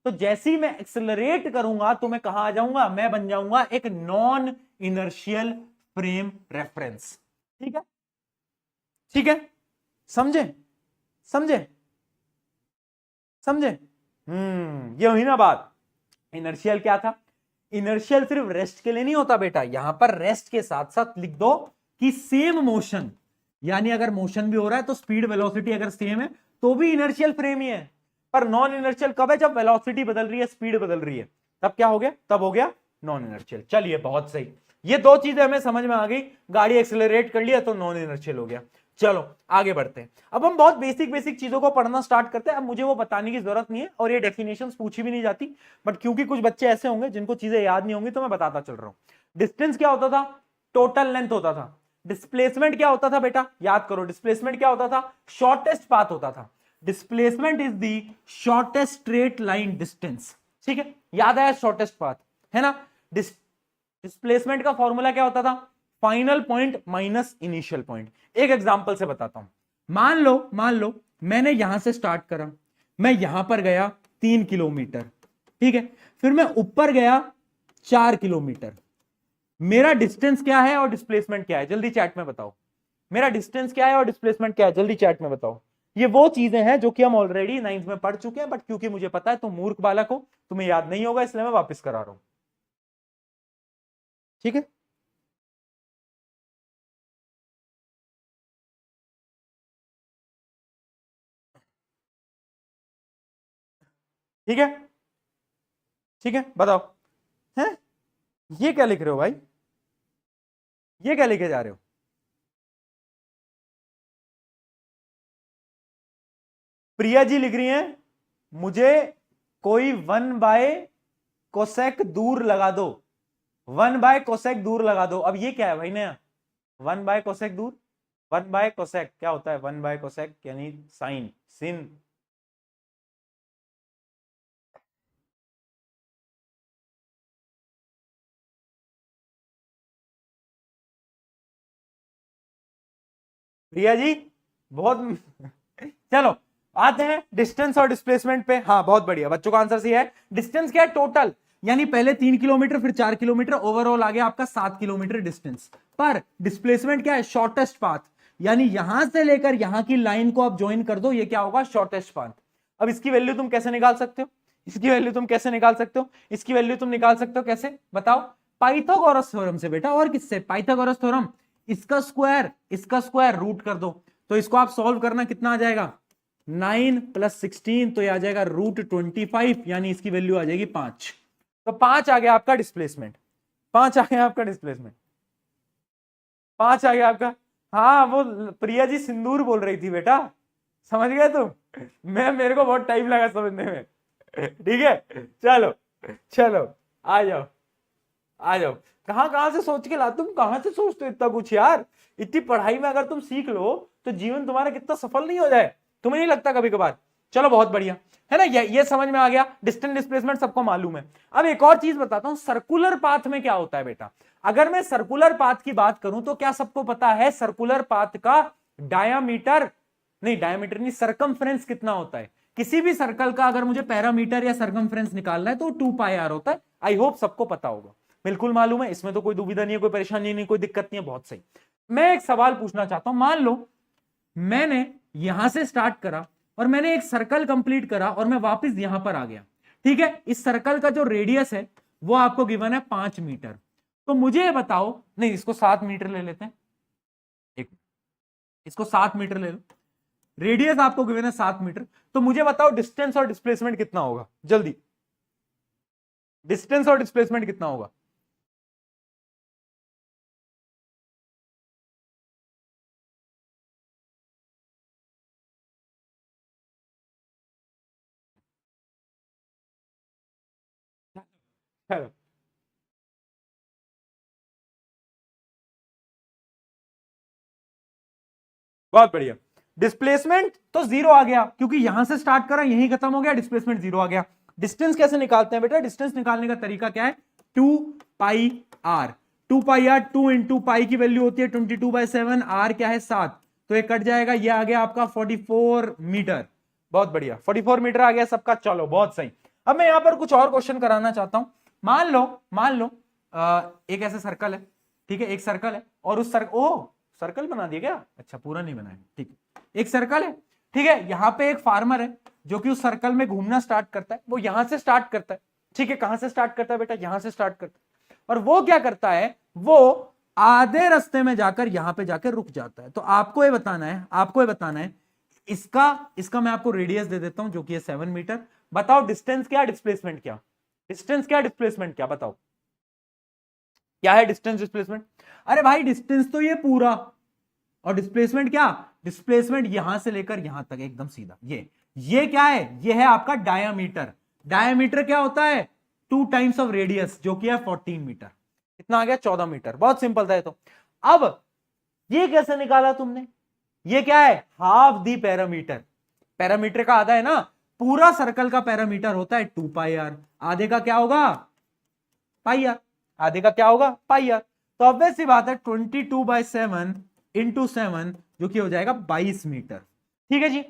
तो जैसे ही मैं एक्सेलरेट करूंगा तो मैं कहां आ जाऊंगा? मैं बन जाऊंगा एक नॉन इनर्शियल फ्रेम रेफरेंस। ठीक है? ठीक है? समझे? समझे? समझे? ये हुई ना बात। इनर्शियल क्या था? इनर्शियल सिर्फ रेस्ट के लिए नहीं होता बेटा, यहां पर रेस्ट के साथ साथ लिख दो कि सेम मोशन, यानी अगर मोशन भी हो रहा है तो स्पीड वेलोसिटी अगर सेम है तो भी इनर्शियल फ्रेम ही है। पर नॉन इनर्शियल कब है? जब वेलोसिटी बदल रही है, स्पीड बदल रही है, तब क्या हो गया? तब हो गया नॉन इनर्शियल। चलिए बहुत सही, ये दो चीजें हमें समझ में आ गई। गाड़ी एक्सेलरेट कर लिया तो नॉन इनर्शियल हो गया। चलो आगे बढ़ते हैं। अब हम बहुत बेसिक बेसिक चीजों को पढ़ना स्टार्ट करते हैं। अब मुझे वो बताने की जरूरत नहीं है और ये डेफिनेशंस पूछी भी नहीं जाती, बट क्योंकि कुछ बच्चे ऐसे होंगे जिनको चीजें याद नहीं होंगी तो मैं बताता चल रहा हूं। डिस्टेंस क्या होता था? टोटल लेंथ होता था। डिस्प्लेसमेंट क्या होता था बेटा? याद करो, डिस्प्लेसमेंट क्या होता था? शॉर्टेस्ट पाथ होता था। Displacement is the shortest straight line distance. ठीक है, याद आया? शॉर्टेस्ट पाथ है ना। डिस्प्लेसमेंट का फॉर्मूला क्या होता था? Final point minus initial point. एक एग्जांपल से बताता हूं। मान लो मैंने यहां से स्टार्ट करा, मैं यहां पर गया 3 किलोमीटर, ठीक है, फिर मैं ऊपर गया 4 किलोमीटर। मेरा डिस्टेंस क्या है और डिस्प्लेसमेंट क्या है? जल्दी चैट में बताओ। मेरा डिस्टेंस क्या है और डिस्प्लेसमेंट क्या है? जल्दी चैट में बताओ। ये वो चीजें हैं जो कि हम ऑलरेडी 9th में पढ़ चुके हैं, बट क्योंकि मुझे पता है तुम मूर्ख बालक हो, तुम्हें याद नहीं होगा, इसलिए मैं वापस करा रहा हूं। ठीक है, ठीक है, ठीक है, बताओ। हैं, ये क्या लिख रहे हो भाई? ये क्या लिखे जा रहे हो? प्रिया जी लिख रही हैं, मुझे कोई 1/कोसेक दूर लगा दो। 1/कोसेक दूर लगा दो। अब ये क्या है भाई नया? 1/कोसेक दूर, 1/कोसेक क्या होता है? 1/कोसेक यानी साइन, सिन। प्रिया जी बहुत चलो आते हैं डिस्टेंस और डिस्प्लेसमेंट पे। हाँ बहुत बढ़िया, बच्चों का आंसर सही है। डिस्टेंस क्या है? टोटल, यानी पहले 3 किलोमीटर फिर 4 किलोमीटर, ओवरऑल आ गया आपका 7 किलोमीटर डिस्टेंस। पर डिस्प्लेसमेंट क्या है? शॉर्टेस्ट पाथ, यानी यहां से लेकर यहां की लाइन को आप ज्वाइन कर दो, ये क्या होगा? Shortest path. अब इसकी वैल्यू तुम कैसे निकाल सकते हो? इसकी वैल्यू तुम कैसे निकाल सकते हो? इसकी वैल्यू तुम निकाल सकते हो कैसे बताओ? पाइथागोरस थ्योरम से बेटा। और किससे? Pythagoras theorem. इसका स्क्वायर रूट कर दो, तो इसको आप सॉल्व करना, कितना आ जाएगा? 9 + 16, तो ये आ जाएगा √25, यानी इसकी वैल्यू आ जाएगी 5। तो 5 आ गया आपका डिस्प्लेसमेंट। 5 आ गया आपका डिस्प्लेसमेंट। 5 आ गया आपका। हाँ वो प्रिया जी सिंदूर बोल रही थी बेटा, समझ गए तुम? मेरे को बहुत टाइम लगा समझने में। ठीक है, चलो चलो आ जाओ, आ जाओ। कहां कहां से सोच के ला, तुम कहां से सोचते हो इतना कुछ यार? इतनी पढ़ाई में अगर तुम सीख लो तो जीवन तुम्हारा कितना सफल नहीं हो जाए, तुम्हें नहीं लगता कभी कभार? चलो बहुत बढ़िया है ना, ये समझ में आ गया। डिस्टेंस डिस्प्लेसमेंट सबको मालूम है। अब एक और चीज बताता हूं, सर्कुलर पाथ में क्या होता है बेटा। अगर मैं सर्कुलर पाथ की बात करूं तो क्या सबको पता है सर्कुलर पाथ का डायामीटर, नहीं डायामीटर नहीं, सरकमफ्रेंस कितना होता है? किसी भी सर्कल का अगर मुझे पैरामीटर या सरकमफ्रेंस निकालना है तो 2πr होता है। आई होप सबको पता होगा, बिल्कुल मालूम है, इसमें तो कोई दुविधा नहीं है, कोई परेशानी नहीं, कोई दिक्कत नहीं है। बहुत सही। मैं एक सवाल पूछना चाहता हूं। मान लो मैंने यहां से स्टार्ट करा और मैंने एक सर्कल कंप्लीट करा और मैं वापस यहां पर आ गया, ठीक है। इस सर्कल का जो रेडियस है वो आपको गिवन है 5 मीटर। तो मुझे ये बताओ, नहीं इसको 7 मीटर ले लेते हैं, एक इसको 7 मीटर ले लो, रेडियस आपको गिवन है 7 मीटर। तो मुझे बताओ डिस्टेंस और डिस्प्लेसमेंट कितना होगा? जल्दी, डिस्टेंस और डिस्प्लेसमेंट कितना होगा? चलो, बहुत बढ़िया। डिस्प्लेसमेंट तो 0 आ गया क्योंकि यहां से स्टार्ट करा यहीं खत्म हो गया, डिस्प्लेसमेंट 0 आ गया। डिस्टेंस कैसे निकालते हैं बेटा? डिस्टेंस निकालने का तरीका क्या है? 2πr। 2πr 2 इंटू पाई की वैल्यू होती है 22/7, आर क्या है 7, तो ये कट जाएगा, ये आ गया आपका 44 मीटर। बहुत बढ़िया, 44 मीटर आ गया सबका। चलो बहुत सही। अब मैं यहां पर कुछ और क्वेश्चन कराना चाहता हूं। मान लो एक ऐसा सर्कल है, ठीक है, एक सर्कल है और उस सर्कल बना दिया क्या? अच्छा पूरा नहीं बनाया, ठीक है। एक सर्कल है, ठीक है, यहां पे एक फार्मर है जो कि उस सर्कल में घूमना स्टार्ट करता है। वो यहां से स्टार्ट करता है, ठीक है, कहां से स्टार्ट करता है बेटा, यहां से स्टार्ट करता है, और वो क्या करता है, वो आधे रास्ते में जाकर यहां पे जाकर रुक जाता है। तो आपको ये बताना है, आपको ये बताना है, इसका मैं आपको रेडियस दे देता हूं जो कि है 7 मीटर। बताओ डिस्टेंस क्या, डिस्प्लेसमेंट क्या, डिस्टेंस क्या, डिस्प्लेसमेंट क्या, बताओ क्या है डिस्टेंस डिस्प्लेसमेंट। अरे भाई डिस्टेंस तो ये पूरा, और डिस्प्लेसमेंट क्या, डिस्प्लेसमेंट यहां से लेकर यहां तक एकदम सीधा। ये क्या है, ये है आपका डायामीटर। डायामीटर क्या होता है, 2 टाइम्स ऑफ रेडियस जो कि है 14 मीटर। कितना आ गया, 14 मीटर। बहुत सिंपल था ये तो। अब ये कैसे निकाला तुमने, ये क्या है, हाफ दी पैरामीटर। पैरामीटर का आधा है ना, पूरा सर्कल का पैरामीटर होता है 2 पाई आर, आधे का क्या होगा, पाई आर, आधे का क्या होगा, पाई आर। तो ऑब्वियस सी बात है 22/7 इंटू 7 जो कि हो जाएगा 22 मीटर। ठीक है जी,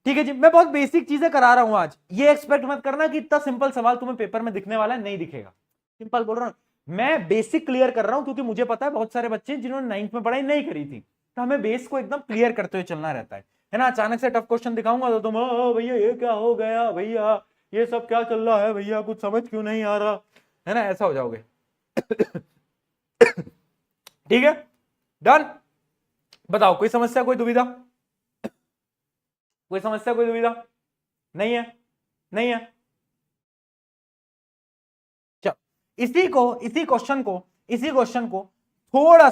ठीक है जी। मैं बहुत बेसिक चीजें करा रहा हूं आज, ये एक्सपेक्ट मत करना कि इतना सिंपल सवाल तुम्हें पेपर में दिखने वाला है, नहीं दिखेगा। सिंपल बोल रहा हूं मैं, बेसिक क्लियर कर रहा हूं, क्योंकि मुझे पता है बहुत सारे बच्चे जिन्होंने 9th में पढ़ाई नहीं करी थी, तो हमें बेस को एकदम क्लियर करते हुए चलना रहता है ना। अचानक से टफ क्वेश्चन दिखाऊंगा तो तुम भैया ये क्या हो गया भैया, ये सब क्या चल रहा है भैया, कुछ समझ क्यों नहीं आ रहा है ना, ऐसा हो जाओगे। ठीक है, डन। बताओ कोई समस्या, कोई दुविधा, कोई समस्या, कोई दुविधा नहीं है, नहीं है। चलो इसी क्वेश्चन को थोड़ा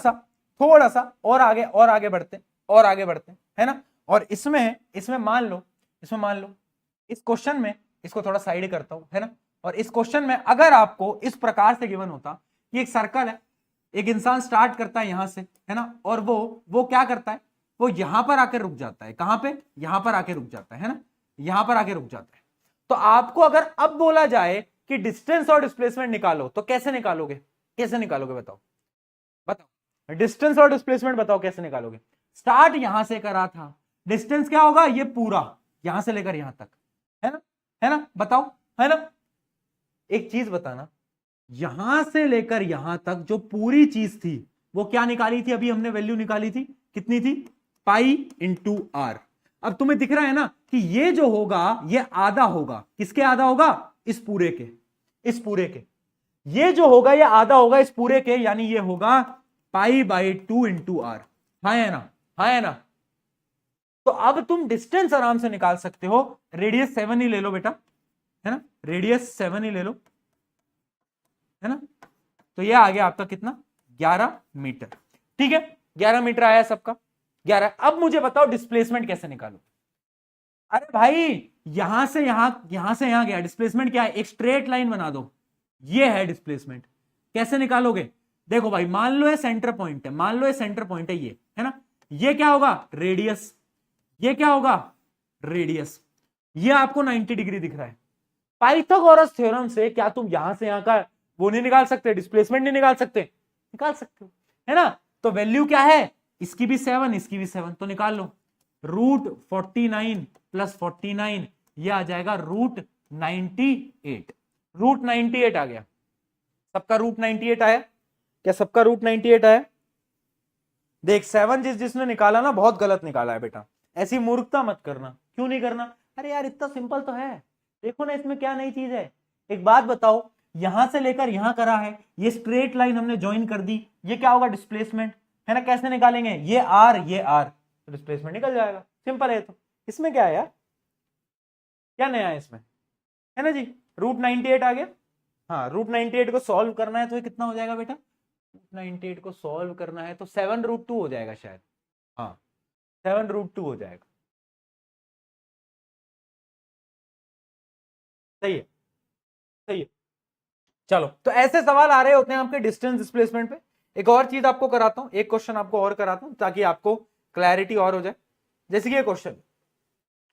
सा और आगे बढ़ते है ना। और इसमें मान लो इस क्वेश्चन में, इसको थोड़ा साइड करता हूं है ना। और इस क्वेश्चन में अगर आपको इस प्रकार से गिवन होता कि एक सर्कल है, एक इंसान स्टार्ट करता है यहां से है ना, और वो क्या करता है, वो यहां पर आकर रुक जाता है। कहां पे, यहां पर आके रुक जाता है ना, यहां पर आके रुक जाता है। तो आपको अगर अब बोला जाए कि डिस्टेंस और डिस्प्लेसमेंट निकालो, तो कैसे निकालोगे, कैसे निकालोगे, बताओ बताओ, डिस्टेंस और डिस्प्लेसमेंट बताओ कैसे निकालोगे। स्टार्ट यहां से करा था, डिस्टेंस क्या होगा, ये पूरा यहां से लेकर यहां तक है ना, बताओ है ना। एक चीज बताना, यहां से लेकर यहां तक जो पूरी चीज थी वो क्या निकाली थी, अभी हमने वैल्यू निकाली थी, कितनी थी, पाई इंटू आर। अब तुम्हें दिख रहा है ना कि ये जो होगा ये आधा होगा, किसके आधा होगा, इस पूरे के, इस पूरे के। ये जो होगा ये आधा होगा इस पूरे के, यानी ये होगा π/2 इंटू आर। हाँ है ना, हाँ है ना। तो अब तुम डिस्टेंस आराम से निकाल सकते हो, रेडियस 7 ही ले लो बेटा, है ना, रेडियस 7 ही ले लो, है ना। तो ये आ गया आपका कितना, 11 मीटर। ठीक है, 11 मीटर आया सबका, 11। अब मुझे बताओ डिस्प्लेसमेंट कैसे निकालो। अरे भाई यहां से यहां गया, डिस्प्लेसमेंट क्या है, एक स्ट्रेट लाइन बना दो, ये है डिस्प्लेसमेंट। कैसे निकालोगे, देखो भाई मान लो ये सेंटर पॉइंट है, मान लो ये सेंटर पॉइंट है, ये है ना, ये क्या होगा, रेडियस, ये क्या होगा, रेडियस। ये आपको 90 डिग्री दिख रहा है। पाइथागोरस थ्योरम से क्या तुम यहां से यहां का वो नहीं निकाल सकते, डिस्प्लेसमेंट नहीं निकाल सकते, निकाल सकते हो है ना। तो वैल्यू क्या है, इसकी भी 7, इसकी भी 7, तो निकाल लो। √49 + 49 ये आ जाएगा √98। √98 आ गया, सबका √98 आया क्या, सबका √98 आया। देख 7 जिसने निकाला ना बहुत गलत निकाला है बेटा, ऐसी मूर्खता मत करना। क्यों नहीं करना, अरे यार इतना सिंपल तो है, देखो ना इसमें क्या नई चीज है। एक बात बताओ, यहां से लेकर यहां करा है, ये स्ट्रेट लाइन हमने ज्वाइन कर दी, ये क्या होगा, डिस्प्लेसमेंट है ना। कैसे निकालेंगे, ये आर, तो डिस्प्लेसमेंट निकल जाएगा, सिंपल है। तो इसमें क्या है यार, क्या नया है इसमें, है ना जी। √98 आ गया। हाँ √98 को सॉल्व करना है तो ये कितना हो जाएगा बेटा, √98 को सॉल्व करना है तो 7√2 हो जाएगा शायद, हाँ 7√2 हो जाएगा। सही है, सही है। चलो तो ऐसे सवाल आ रहे होते हैं आपके डिस्टेंस डिस्प्लेसमेंट पे। एक और चीज आपको कराता हूं, एक क्वेश्चन आपको और कराता हूं ताकि आपको क्लैरिटी और हो जाए। जैसे कि ये क्वेश्चन,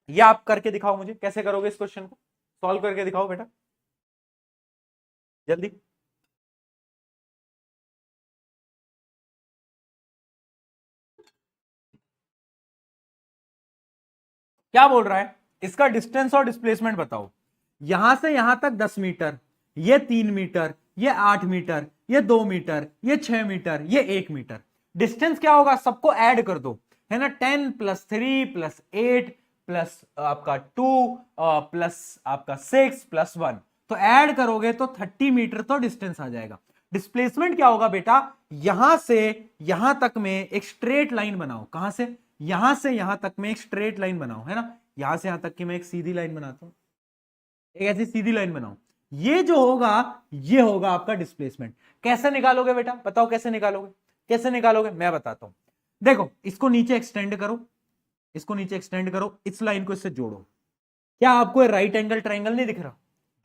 ये आप करके दिखाओ मुझे, कैसे करोगे इस क्वेश्चन को, सॉल्व करके दिखाओ बेटा जल्दी। क्या बोल रहा है, इसका डिस्टेंस और डिस्प्लेसमेंट बताओ। यहां से यहां तक 10 मीटर, ये 3 मीटर, ये 8 मीटर, ये 2 मीटर, ये 6 मीटर, ये 1 मीटर। डिस्टेंस क्या होगा, सबको ऐड कर दो, है ना। 10 + 3 + 8 + आपका 2 + आपका 6 + 1, तो ऐड करोगे तो 30 मीटर तो डिस्टेंस आ जाएगा। डिस्प्लेसमेंट क्या होगा बेटा, यहां से यहां तक में एक स्ट्रेट लाइन बनाओ। कहां से, यहां से यहां तक में एक स्ट्रेट लाइन बनाओ, है ना, यहां से यहां तक की मैं एक सीधी लाइन बनाता हूं, एक ऐसी सीधी लाइन बनाओ। ये जो होगा ये होगा आपका डिस्प्लेसमेंट। कैसे निकालोगे बेटा, बताओ कैसे निकालोगे, कैसे निकालोगे, मैं बताता हूं। देखो इसको नीचे एक्सटेंड करो, इसको नीचे एक्सटेंड करो, इस लाइन को इससे जोड़ो। क्या आपको राइट एंगल ट्राइंगल नहीं दिख रहा,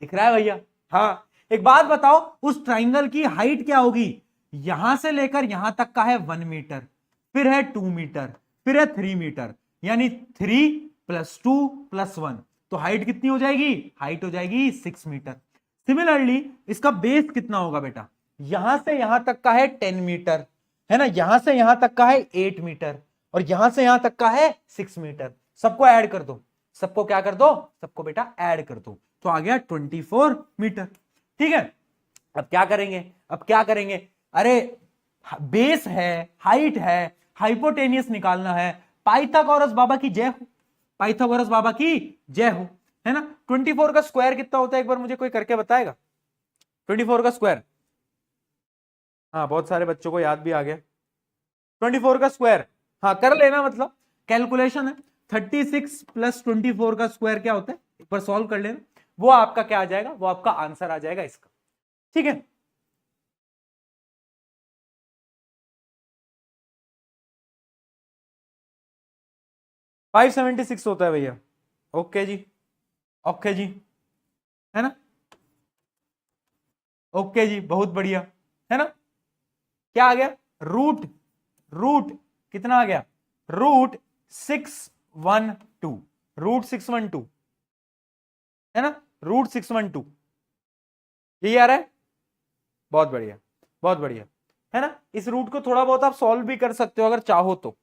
दिख रहा है भैया? हाँ, एक बात बताओ, उस ट्राइंगल की हाइट क्या होगी, यहां से लेकर यहां तक का है 1 मीटर, फिर है 2 मीटर, फिर है 3 मीटर, यानी 3 + 2 + 1, तो हाइट कितनी हो जाएगी, हाइट हो जाएगी 6 मीटर। सिमिलरली इसका बेस कितना होगा बेटा, यहां से यहां तक का है 10 मीटर, है ना, यहां से यहां तक का है 8 मीटर, और यहां से यहां तक का है 6 मीटर। सबको ऐड कर दो, सबको क्या कर दो, सबको बेटा ऐड कर दो, तो आ गया 24 मीटर। ठीक है, अब क्या करेंगे, अब क्या करेंगे, अरे बेस है, हाइट है, हाइपोटेनियस निकालना है। पाइथागोरस बाबा की जय हो, पाइथागोरस बाबा की जय हो, है ना। 24 का स्क्वायर कितना होता है, एक बार मुझे कोई करके बताएगा, 24 का स्क्वायर? हाँ, बहुत सारे बच्चों को याद भी आ गया। 24 का स्क्वायर, हाँ कर लेना, मतलब कैलकुलेशन है। 36 + 24 का स्क्वायर क्या होता है, एक बार सॉल्व कर लेना, वो आपका क्या आ जाएगा, वो आपका आंसर आ जाएगा इसका। ठीक है, $576 होता है भैया। ओके जी, ओके जी, है ना, ओके जी, बहुत बढ़िया, है ना। क्या आ गया, रूट, रूट कितना आ गया, √612, √612, है ना, √612, यही आ रहा है। बहुत बढ़िया, बहुत बढ़िया, है ना। इस रूट को थोड़ा बहुत आप सॉल्व भी कर सकते हो अगर चाहो तो,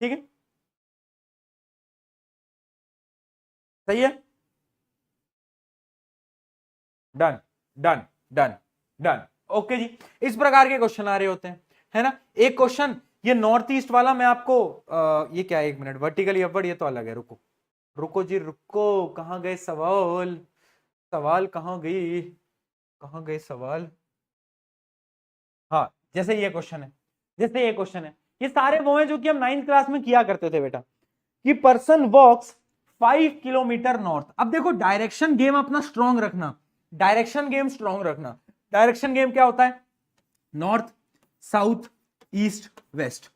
ठीक है, सही है, done, done, done, done. Okay जी, इस प्रकार के क्वेश्चन आ रहे होते हैं, है ना। एक क्वेश्चन ये नॉर्थ ईस्ट वाला मैं आपको ये क्या है, एक मिनट, वर्टिकली अपवर्ड ये तो अलग है, रुको रुको जी रुको, कहां गए सवाल, सवाल कहां गई, कहां गए सवाल। हाँ, जैसे ये क्वेश्चन है, जैसे ये क्वेश्चन है, ये सारे वो हैं जो कि हम 9th क्लास में किया करते थे बेटा, कि पर्सन वॉक्स 5 किलोमीटर नॉर्थ। अब देखो डायरेक्शन गेम अपना स्ट्रॉन्ग रखना, डायरेक्शन गेम स्ट्रॉन्ग रखना। डायरेक्शन गेम क्या होता है, नॉर्थ, साउथ, ईस्ट, वेस्ट,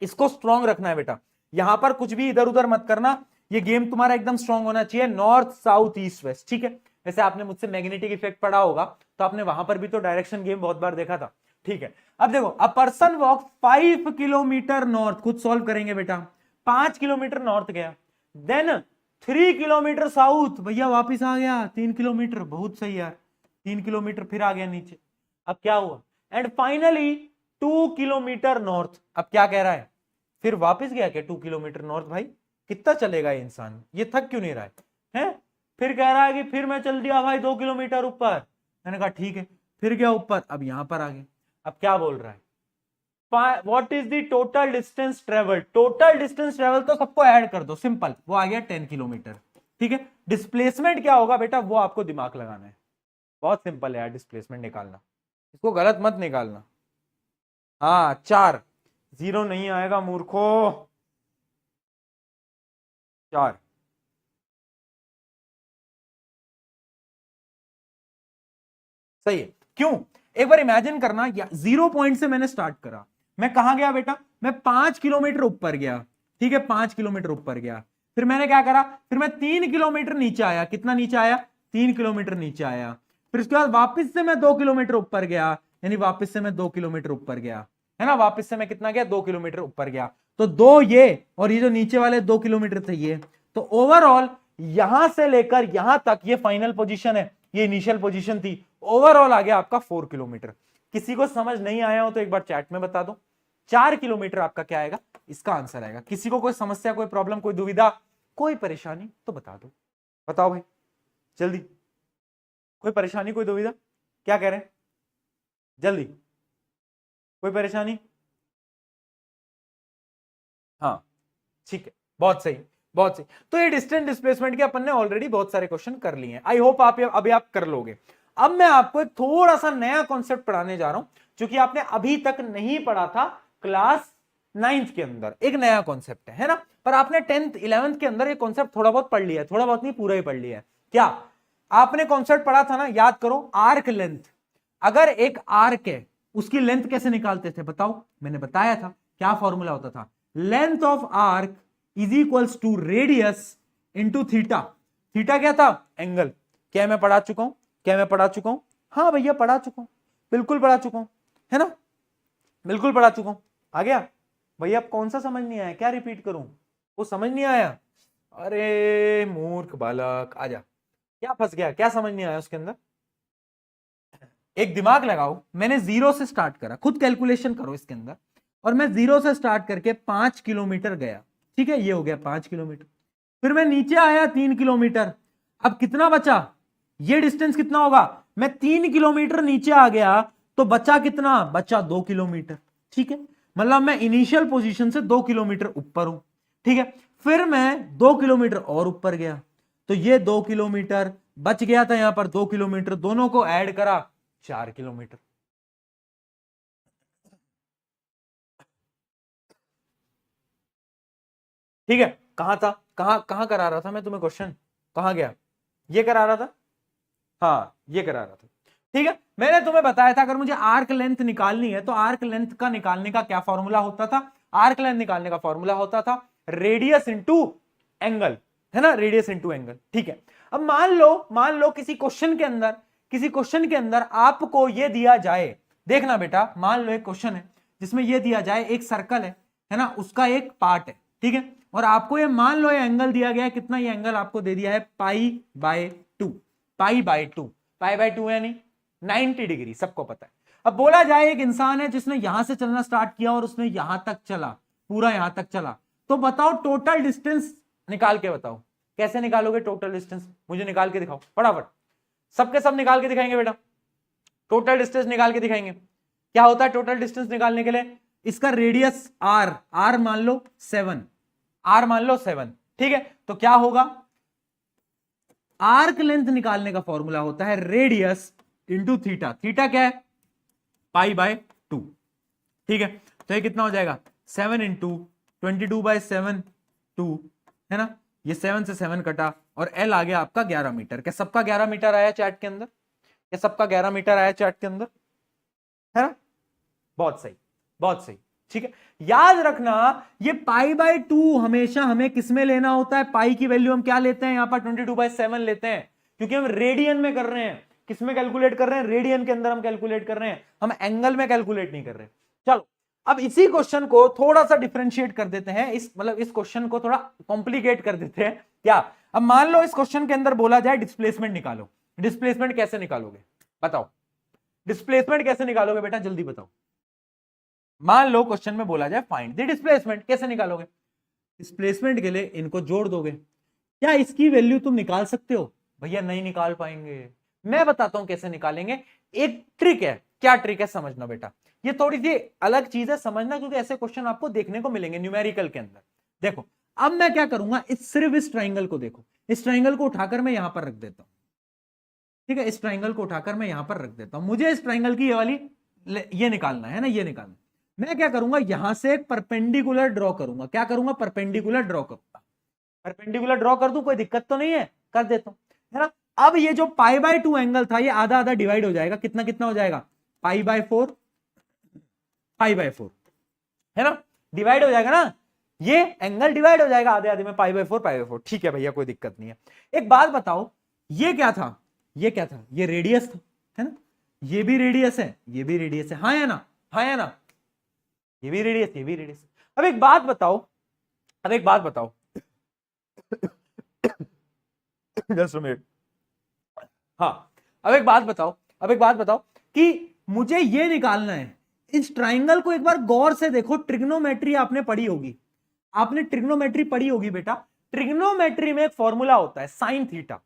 इसको स्ट्रॉन्ग रखना है बेटा। यहां पर कुछ भी इधर उधर मत करना, ये गेम तुम्हारा एकदम स्ट्रॉन्ग होना चाहिए, नॉर्थ, साउथ, ईस्ट, वेस्ट, ठीक है। वैसे आपने मुझसे मैग्नेटिक इफेक्ट पढ़ा होगा, तो आपने वहां पर भी तो डायरेक्शन गेम बहुत बार देखा था, ठीक है। अब देखो, a person walk 5 kilometre north, खुद सॉल्व करेंगे बेटा। 5 किलोमीटर नॉर्थ गया, देन 3 किलोमीटर साउथ, भैया वापिस आ गया 3 किलोमीटर, बहुत सही यार, 3 किलोमीटर फिर आ गया नीचे। अब क्या हुआ, एंड फाइनली 2 किलोमीटर नॉर्थ। अब क्या कह रहा है, फिर वापस गया क्या 2 किलोमीटर नॉर्थ, भाई कितना चलेगा ये इंसान, ये थक क्यों नहीं रहा है? फिर कह रहा है कि फिर मैं चल दिया भाई 2 किलोमीटर ऊपर। मैंने कहा ठीक है, फिर गया ऊपर, अब यहां पर आ गए। अब क्या बोल रहा है, what is the total distance travel, total distance travel तो सबको ऐड कर दो, सिंपल, वो आ गया 10 किलोमीटर, ठीक है। डिस्प्लेसमेंट क्या होगा बेटा, वो आपको दिमाग लगाना है, बहुत सिंपल है यार, डिस्प्लेसमेंट निकालना, इसको गलत मत निकालना। हाँ 4, 0 नहीं आएगा मूर्खो, 4, सही है। क्यों, एक बार इमेजिन करना, 0 पॉइंट से मैंने स्टार्ट करा, मैं कहां गया बेटा, मैं 5 किलोमीटर ऊपर गया, ठीक है, 5 किलोमीटर ऊपर गया, फिर मैंने क्या करा, फिर मैं 3 किलोमीटर नीचे आया, कितना नीचे आया, 3 किलोमीटर नीचे आया, फिर उसके बाद वापस से मैं 2 किलोमीटर ऊपर गया, यानी वापस से मैं 2 किलोमीटर ऊपर गया, है ना, वापस से मैं कितना गया, 2 किलोमीटर ऊपर गया, तो 2 ये और ये जो नीचे वाले 2 किलोमीटर थे ये, तो ओवरऑल यहां से लेकर यहां तक ये फाइनल पोजीशन है, ये इनिशियल पोजीशन थी, ओवरऑल आ गया आपका 4 किलोमीटर। किसी को समझ नहीं आया हो तो एक बार चैट में बता दो, 4 किलोमीटर आपका क्या आएगा, इसका आंसर आएगा। किसी को कोई समस्या, कोई प्रॉब्लम, कोई दुविधा, कोई परेशानी तो बता दो, बताओ भाई जल्दी, कोई परेशानी, कोई दुविधा, क्या कह रहे हैं जल्दी, कोई परेशानी? हाँ ठीक है, बहुत सही, बहुत सही। तो ये डिस्टेंस डिस्प्लेसमेंट के अपन ने ऑलरेडी बहुत सारे क्वेश्चन कर लिए हैं। आई होप आप अभी आप कर लोगे। अब मैं आपको एक थोड़ा सा नया कॉन्सेप्ट पढ़ाने जा रहा हूं जो कि आपने अभी तक नहीं पढ़ा था क्लास 9th के अंदर। एक नया कॉन्सेप्ट है ना, पर आपने 10th 11th के अंदर ये कॉन्सेप्ट थोड़ा बहुत पढ़ लिया है, थोड़ा बहुत नहीं पूरा ही पढ़ लिया है। क्या आपने कॉन्सेप्ट पढ़ा था ना, याद करो, आर्क लेंथ। अगर एक आर्क है उसकी लेंथ कैसे निकालते थे बताओ, मैंने बताया था क्या फॉर्मूला होता था, length of arc is equals to radius into theta. Theta क्या था, एंगल। क्या मैं पढ़ा चुका हूं, क्या मैं पढ़ा चुका हूं, हाँ भैया पढ़ा चुका हूं, बिल्कुल पढ़ा चुका हूं, है ना, बिल्कुल पढ़ा चुका हूं। आ गया भैया, अब कौन सा समझ नहीं आया, क्या रिपीट करूं, वो समझ नहीं आया, अरे मूर्ख बालक आजा, क्या फंस गया, क्या समझ नहीं आया उसके अंदर। एक दिमाग लगाओ, मैंने 0 से स्टार्ट करा, खुद कैलकुलेशन करो इसके अंदर, और मैं 0 से स्टार्ट करके 5 किलोमीटर गया, ठीक है, ये हो गया 5 किलोमीटर। फिर मैं नीचे आया 3 किलोमीटर, अब कितना बचा, ये डिस्टेंस कितना होगा, मैं 3 किलोमीटर नीचे आ गया तो बचा कितना, बचा 2 किलोमीटर, ठीक है, मतलब मैं इनिशियल पोजीशन से 2 किलोमीटर ऊपर हूं, ठीक है। फिर मैं 2 किलोमीटर और ऊपर गया तो ये 2 किलोमीटर बच गया था, यहां पर 2 किलोमीटर, दोनों को ऐड करा 4 किलोमीटर। ठीक है, कहां था, कहां कहां करा रहा था मैं तुम्हें क्वेश्चन, कहां गया, ये करा रहा था, हाँ ये करा रहा था, ठीक है। मैंने तुम्हें बताया था अगर मुझे आर्क लेंथ निकालनी है तो आर्क लेंथ का निकालने का क्या फॉर्मूला होता था, आर्क लेंथ निकालने का फॉर्मूला होता था रेडियस इंटू एंगल, है ना, रेडियस इंटू एंगल, ठीक है। अब मान लो किसी क्वेश्चन के अंदर, किसी क्वेश्चन के अंदर आपको यह दिया जाए, देखना बेटा, मान लो एक क्वेश्चन है जिसमें यह दिया जाए एक सर्कल है ना, उसका एक पार्ट है, ठीक है, और आपको ये मान लो ये एंगल दिया गया है, कितना, ये एंगल आपको दे दिया है π/2, π/2, π/2 यानी 90 डिग्री, सबको पता है। अब बोला जाए एक इंसान है जिसने यहां से चलना स्टार्ट किया और उसने यहां तक चला, पूरा यहां तक चला, तो बताओ टोटल डिस्टेंस निकाल के बताओ, कैसे निकालोगे टोटल डिस्टेंस, मुझे निकाल के दिखाओ फटाफट, सबके सब निकाल के दिखाएंगे बेटा, टोटल डिस्टेंस निकाल के दिखाएंगे। क्या होता है टोटल डिस्टेंस निकालने के लिए, इसका रेडियस r मान लो 7, r मान लो 7, ठीक है, तो क्या होगा, आर्क लेंथ निकालने का फॉर्मूला होता है रेडियस इंटू थीटा, थीटा क्या है, π/2, ठीक है, तो ये कितना हो जाएगा 7 इंटू 22/7 2, है ना, ये 7 से 7 कटा और L आ गया आपका 11 मीटर। क्या सबका 11 मीटर आया चैट के अंदर, क्या सबका 11 मीटर आया चैट के अंदर, है ना, बहुत सही, बहुत सही, ठीक है। याद रखना ये π/2 हमेशा हमें किसमें लेना होता है, पाई की वैल्यू हम क्या लेते हैं, यहां पर 22/7 लेते हैं, क्योंकि हम रेडियन में कर रहे हैं, किसमें कैलकुलेट कर रहे हैं, रेडियन के अंदर हम कैलकुलेट कर रहे हैं, हम एंगल में कैलकुलेट नहीं कर रहे। चलो अब इसी क्वेश्चन को थोड़ा सा डिफरेंशिएट कर देते हैं, इस मतलब इस क्वेश्चन को थोड़ा कॉम्प्लिकेट कर देते हैं। क्या, अब मान लो इस क्वेश्चन के अंदर बोला जाए डिस्प्लेसमेंट निकालो, डिस्प्लेसमेंट कैसे निकालोगे बताओ, डिस्प्लेसमेंट कैसे निकालोगे बेटा जल्दी बताओ। मान लो क्वेश्चन में बोला जाए फाइंड द डिस्प्लेसमेंट, कैसे निकालोगे, डिस्प्लेसमेंट के लिए इनको जोड़ दोगे, क्या इसकी वैल्यू तुम निकाल सकते हो, भैया नहीं निकाल पाएंगे, मैं बताता हूं कैसे निकालेंगे। एक ट्रिक है, क्या ट्रिक है समझना बेटा, ये थोड़ी सी अलग चीज है समझना, क्योंकि ऐसे क्वेश्चन आपको देखने को मिलेंगे न्यूमेरिकल के अंदर। देखो अब मैं क्या करूंगा, सिर्फ इस ट्राइंगल को देखो, इस ट्राइंगल को उठाकर मैं यहां पर रख देता हूं, ठीक है, इस ट्राइंगल को उठाकर मैं यहां पर रख देता हूं, मुझे इस ट्राइंगल की ये वाली ये निकालना है ना, ये निकालना। मैं क्या करूंगा, यहां से एक परपेंडिकुलर ड्रॉ करूंगा, क्या करूंगा, परपेंडिकुलर ड्रॉ करूंगा, परपेंडिकुलर ड्रॉ कर दूं, कोई दिक्कत तो नहीं है, कर देता हूं, है ना। अब ये जो π/2 एंगल था ये आधा आधा डिवाइड हो जाएगा, कितना कितना हो जाएगा, π/4, π/4, है ना, डिवाइड हो जाएगा ना, ये एंगल डिवाइड हो जाएगा आधे आधे में, π/4 π/4, ठीक है भैया कोई दिक्कत नहीं है। एक बात बताओ, ये क्या था, ये क्या था, ये रेडियस था, है ना, ये भी रेडियस है, ये भी रेडियस है, हाँ या ना, हाँ या ना, ये भी रेडियस, ये भी रेडियस। अब एक बात बताओ, अब एक बात बताओ जस्ट मिनट, हाँ अब एक बात बताओ, अब एक बात बताओ कि मुझे ये निकालना है, इस ट्राइंगल को एक बार गौर से देखो, ट्रिग्नोमेट्री आपने पढ़ी होगी, आपने ट्रिग्नोमेट्री पढ़ी होगी बेटा, ट्रिग्नोमेट्री में एक फॉर्मूला होता है साइन थीटा।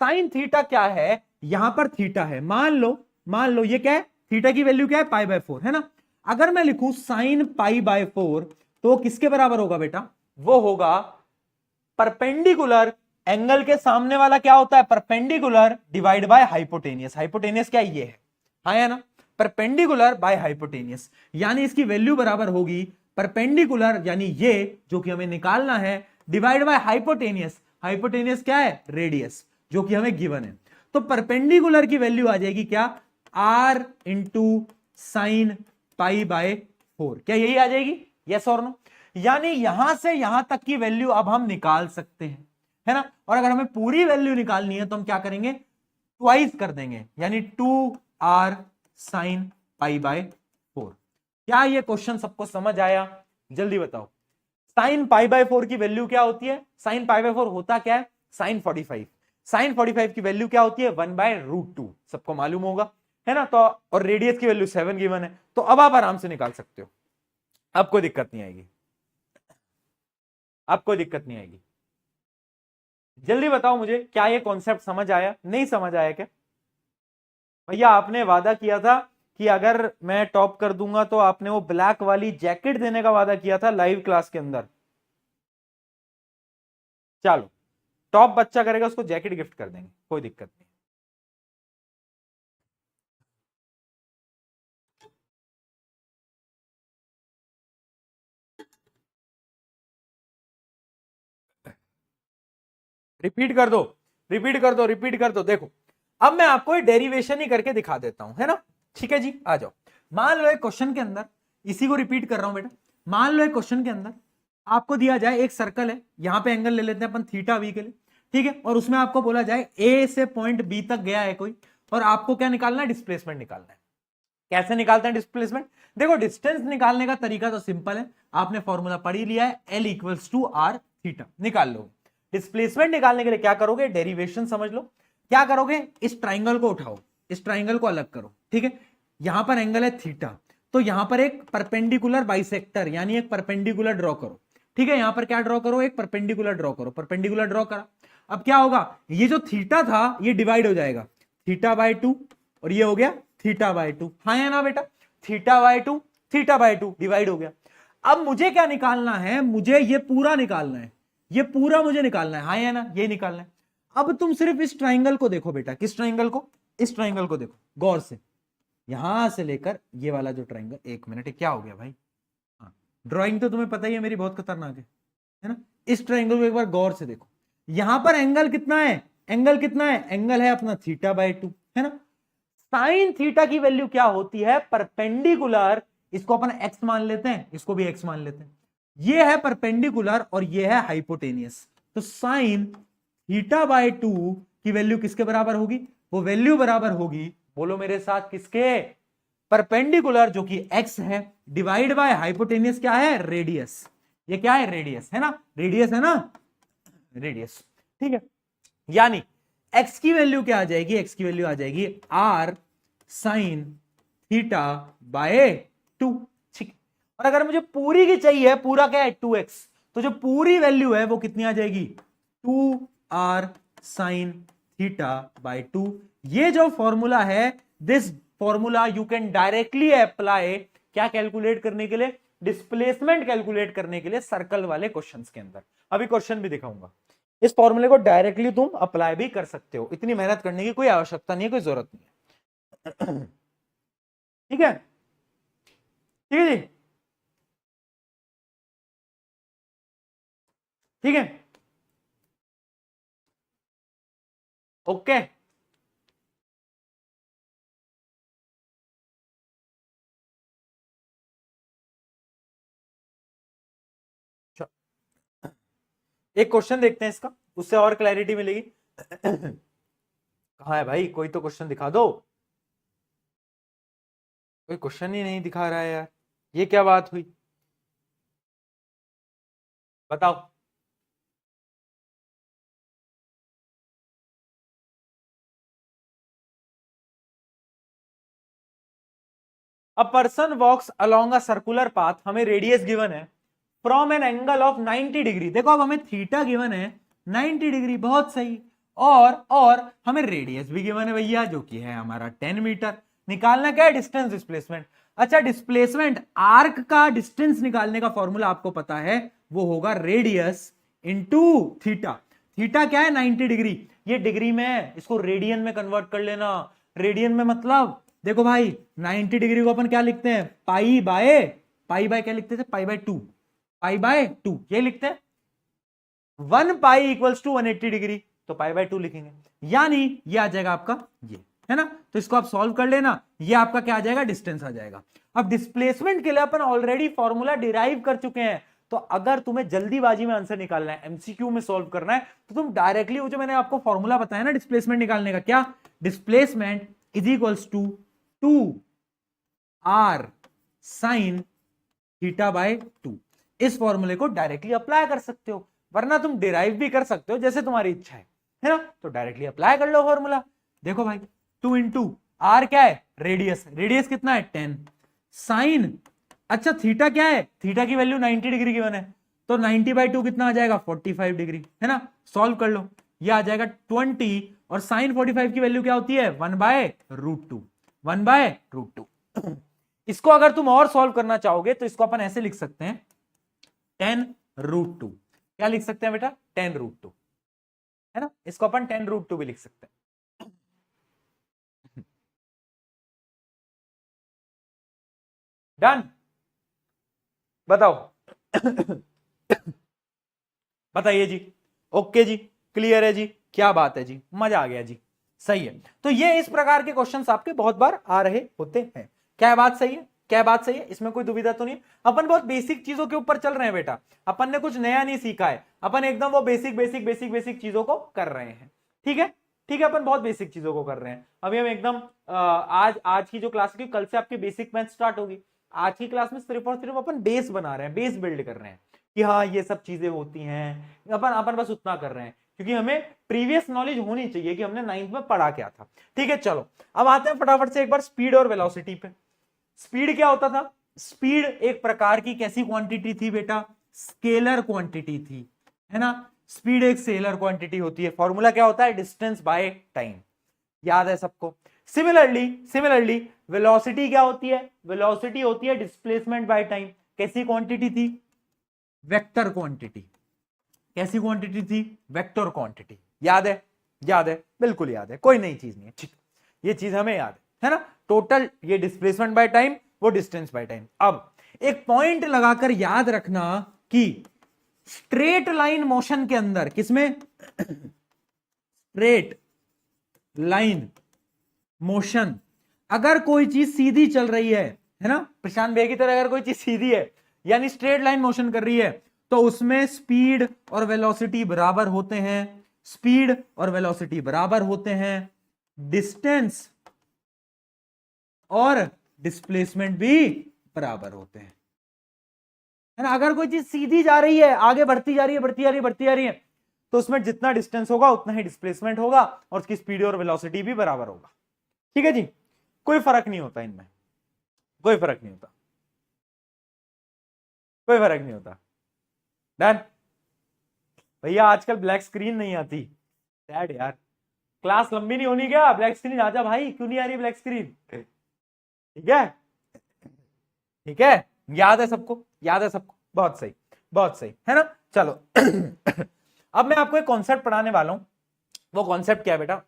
साइन थीटा क्या है, यहां पर थीटा है, मान लो ये क्या है, थीटा की वैल्यू क्या है, π/4, है ना। अगर मैं लिखूं साइन π/4 तो किसके बराबर होगा बेटा, वो होगा परपेंडिकुलर एंगल के सामने वाला क्या होता है, perpendicular divide by hypotenuse. Hypotenuse क्या ये है, हाँ या ना, परपेंडिकुलर बाय हाइपोटेनियस, यानी इसकी वैल्यू बराबर होगी परपेंडिकुलर यानी ये जो कि हमें निकालना है, डिवाइड बाय हाइपोटेनियस। हाइपोटेनियस क्या है, रेडियस, जो कि हमें गिवन है। तो परपेंडिकुलर की वैल्यू आ जाएगी क्या, r into sine pi by 4। क्या यही आ जाएगी, यस और नो। यानी यहां से यहां तक की वैल्यू अब हम निकाल सकते हैं, है ना। और अगर हमें पूरी वैल्यू निकालनी है तो हम क्या करेंगे, ट्वाइस कर देंगे, यानी 2r साइन पाई बाय 4। क्या ये क्वेश्चन सबको समझ आया, जल्दी बताओ। साइन पाई बाय 4 की वैल्यू क्या होती है, साइन पाई बाय 4 होता क्या है, साइन 45। साइन 45 की वैल्यू क्या होती है, 1/√2, सबको मालूम होगा, है ना। तो और रेडियस की वैल्यू 7 गिवन है, तो अब आप आराम से निकाल सकते हो, अब कोई दिक्कत नहीं आएगी, अब कोई दिक्कत नहीं आएगी। जल्दी बताओ मुझे, क्या ये कॉन्सेप्ट समझ आया, नहीं समझ आया क्या। भैया आपने वादा किया था कि अगर मैं टॉप कर दूंगा तो आपने वो ब्लैक वाली जैकेट देने का वादा किया था लाइव क्लास के अंदर। चलो टॉप बच्चा करेगा उसको जैकेट गिफ्ट कर देंगे, कोई दिक्कत नहीं। रिपीट कर दो, रिपीट कर दो, रिपीट कर दो। देखो अब मैं आपको डेरिवेशन ही करके दिखा देता हूं, है ना। ठीक है जी, आ जाओ। मान लो एक क्वेश्चन के अंदर, इसी को रिपीट कर रहा हूं बेटा। मान लो एक क्वेश्चन के अंदर आपको दिया जाए एक सर्कल है, यहां पे एंगल ले लेते हैं अपन थीटा वी के लिए, ठीक है। और उसमें आपको बोला जाए ए से पॉइंट बी तक गया है कोई, और आपको क्या निकालना है, डिस्प्लेसमेंट निकालना है। कैसे निकालते हैं डिस्प्लेसमेंट, देखो डिस्टेंस निकालने का तरीका तो सिंपल है, आपने फॉर्मूला पढ़ ही लिया है, L equals to r theta, निकाल लो। डिस्प्लेसमेंट निकालने के लिए क्या करोगे, डेरिवेशन समझ लो। क्या करोगे, इस ट्राइंगल को उठाओ, इस ट्राइंगल को अलग करो, ठीक है। यहां पर एंगल है थीटा, तो यहां पर एक परपेंडिकुलर बाइसेक्टर यानी एक परपेंडिकुलर ड्रॉ करो, ठीक है। यहां पर क्या ड्रॉ करो, एक परपेंडिकुलर ड्रॉ करो, परपेंडिकुलर ड्रॉ करा। अब क्या होगा, ये जो थीटा था ये डिवाइड हो जाएगा, थीटा बाय 2, और ये हो गया थीटा बाय 2, हाँ या ना बेटा, theta by 2, theta by 2 divide हो गया। अब मुझे क्या निकालना है, मुझे ये पूरा निकालना है, ये पूरा मुझे निकालना है, हाँ या ना, ये निकालना है। अब तुम सिर्फ इस ट्राइंगल को देखो बेटा, किस ट्राइंगल को, इस ट्राइंगल को देखो गौर से, यहां से लेकर ये वाला जो ट्राइंगल, एक मिनट क्या हो गया भाई, हाँ ड्राइंग तो तुम्हें पता ही है मेरी बहुत खतरनाक है ना। इस ट्राइंगल को एक बार गौर से देखो, यहां पर एंगल कितना है, एंगल कितना है, एंगल है अपना थीटा बाय 2, है ना। साइन थीटा की वैल्यू क्या होती है, परपेंडिकुलर, इसको अपन एक्स मान लेते हैं, इसको भी एक्स मान लेते हैं, ये है परपेंडिकुलर और ये है हाइपोटेनियस। तो साइन थीटा बाय 2 की वैल्यू किसके बराबर होगी, वो वैल्यू बराबर होगी, बोलो मेरे साथ किसके, परपेंडिकुलर जो कि एक्स है, डिवाइड बाय हाइपोटेनियस क्या है, रेडियस। ये क्या है, रेडियस है ना, रेडियस है ना, रेडियस, ठीक है। यानी x की वैल्यू क्या आ जाएगी, x की वैल्यू आ जाएगी r साइन थीटा बाय 2, ठीक। और अगर मुझे पूरी की चाहिए, पूरा क्या है 2x, तो जो पूरी वैल्यू है वो कितनी आ जाएगी, 2r साइन थीटा बाय 2। ये जो फॉर्मूला है, this formula you can directly apply, क्या कैलकुलेट करने के लिए, डिस्प्लेसमेंट कैलकुलेट करने के लिए सर्कल वाले क्वेश्चंस के अंदर। अभी क्वेश्चन भी दिखाऊंगा। इस फॉर्मूले को डायरेक्टली तुम अप्लाई भी कर सकते हो, इतनी मेहनत करने की कोई आवश्यकता नहीं है, कोई जरूरत नहीं है। ठीक है, ठीक है जी, ठीक है, ओके। एक क्वेश्चन देखते हैं इसका, उससे और क्लैरिटी मिलेगी। कहाँ है भाई, कोई तो क्वेश्चन दिखा दो, कोई क्वेश्चन ही नहीं दिखा रहा है यार, ये क्या बात हुई, बताओ। A person walks along a circular path, हमें रेडियस गिवन है, from an angle of 90 degree. देखो अब हमें थीटा गिवन है 90 डिग्री, बहुत सही। और हमें रेडियस भी गिवन है भैया, जो कि है हमारा 10 मीटर। निकालना क्या है, डिस्टेंस डिस्प्लेसमेंट। अच्छा डिस्प्लेसमेंट, आर्क का डिस्टेंस निकालने का फॉर्मूला आपको पता है, वो होगा रेडियस इंटू थीटा। थीटा क्या है? 90 डिग्री। ये डिग्री में, इसको रेडियन में कन्वर्ट कर लेना। रेडियन में मतलब देखो भाई 90 डिग्री को अपन क्या लिखते हैं? पाई बाय क्या लिखते थे? पाई बाय 2, पाई बाय 2 ये लिखते हैं। 1 पाई इक्वल्स टू 180 डिग्री, तो पाई बाय 2 लिखेंगे, यानी ये आ जाएगा आपका ये, है ना। तो इसको आप सॉल्व कर लेना, ये आपका क्या आ जाएगा? डिस्टेंस आ जाएगा। अब डिस्प्लेसमेंट के लिए अपन ऑलरेडी फॉर्मूला डिराइव कर चुके हैं, तो अगर तुम्हें जल्दीबाजी में आंसर निकालना है, एमसीक्यू में सॉल्व करना है, तो तुम डायरेक्टली वो जो मैंने आपको फॉर्मूला बताया ना डिस्प्लेसमेंट निकालने का, क्या? Displacement is equals to 2r sine theta by 2, इस फॉर्मूले को डायरेक्टली अप्लाई कर सकते हो, वरना तुम डिराइव भी कर सकते हो जैसे तुम्हारी इच्छा है ना। तो डायरेक्टली अप्लाई कर लो फॉर्मूला। देखो भाई 2 इंटू आर क्या है? रेडियस। रेडियस कितना है? 10 साइन, अच्छा थीटा क्या है? थीटा की वैल्यू 90 डिग्री की है, तो 90 बाई 2 कितना आ जाएगा? 45 डिग्री, है ना। सॉल्व कर लो, ये आ जाएगा 20, और साइन 45 की वैल्यू क्या होती है? 1/√2, 1/√2। इसको अगर तुम और सॉल्व करना चाहोगे तो इसको अपन ऐसे लिख सकते हैं 10√2। क्या लिख सकते हैं बेटा? 10√2, है ना। इसको अपन 10√2 भी लिख सकते हैं। डन, बताओ। बताइए जी। ओके जी, क्लियर है जी, क्या बात है जी, मजा आ गया जी, सही है। तो ये इस प्रकार के क्वेश्चंस आपके बहुत बार आ रहे होते हैं। क्या बात सही है? क्या बात सही है? इसमें कोई दुविधा तो नहीं। अपन बहुत बेसिक चीजों के ऊपर चल रहे हैं बेटा, अपन ने कुछ नया नहीं सीखा है, अपन एकदम वो बेसिक चीजों को कर रहे हैं। ठीक है, ठीक है, अपन बहुत बेसिक चीजों को कर रहे हैं। अभी हम एकदम आज की जो क्लास की, कल से आपकी बेसिक मैथ स्टार्ट होगी। आज की क्लास में सिर्फ और सिर्फ अपन बेस बना रहे हैं, बेस बिल्ड कर रहे हैं कि हाँ ये सब चीजें होती हैं, अपन बस उतना कर रहे हैं, क्योंकि हमें प्रीवियस नॉलेज होनी चाहिए कि हमने 9th में पढ़ा क्या था। ठीक है, चलो अब आते हैं फटाफट से एक बार स्पीड और वेलोसिटी पे। स्पीड क्या होता था? स्पीड एक प्रकार की कैसी क्वांटिटी थी बेटा? स्केलर क्वांटिटी थी, है ना। स्पीड एक स्केलर क्वांटिटी होती है। फॉर्मूला क्या होता है? डिस्टेंस बाय टाइम, याद है सबको। सिमिलरली वेलोसिटी क्या होती है? वेलोसिटी होती है डिस्प्लेसमेंट बाय टाइम। कैसी क्वांटिटी थी? Vector quantity. कैसी क्वांटिटी थी? Vector quantity. याद है? याद है, बिल्कुल याद है, कोई नई चीज नहीं है। ठीक, ये चीज हमें याद है ना। टोटल ये डिस्प्लेसमेंट बाय टाइम, वो डिस्टेंस बाय टाइम। अब एक पॉइंट लगाकर याद रखना कि स्ट्रेट लाइन मोशन के अंदर, किसमें? स्ट्रेट लाइन मोशन, अगर कोई चीज सीधी चल रही है ना, प्रशांत भैया की तरह अगर कोई चीज सीधी है यानी स्ट्रेट लाइन मोशन कर रही है, तो उसमें स्पीड और वेलोसिटी बराबर होते हैं। स्पीड और वेलोसिटी बराबर होते हैं, डिस्टेंस और डिस्प्लेसमेंट भी बराबर होते हैं, है ना। अगर कोई चीज सीधी जा रही है, आगे बढ़ती जा रही है, तो उसमें जितना डिस्टेंस होगा उतना ही डिस्प्लेसमेंट होगा, और उसकी स्पीड और वेलोसिटी भी बराबर होगा। ठीक है जी, कोई फर्क नहीं होता इनमें, कोई फर्क नहीं होता, कोई फर्क नहीं होता। डन भैया, आजकल ब्लैक स्क्रीन नहीं आती, सैड यार। क्लास लंबी नहीं होनी क्या? ब्लैक स्क्रीन आ जा भाई, क्यों नहीं आ रही ब्लैक स्क्रीन? ठीक है, ठीक है, याद है सबको, याद है सबको, बहुत सही, बहुत सही, है ना। चलो अब मैं आपको एक कॉन्सेप्ट पढ़ाने वाला हूं। वो कॉन्सेप्ट क्या है बेटा?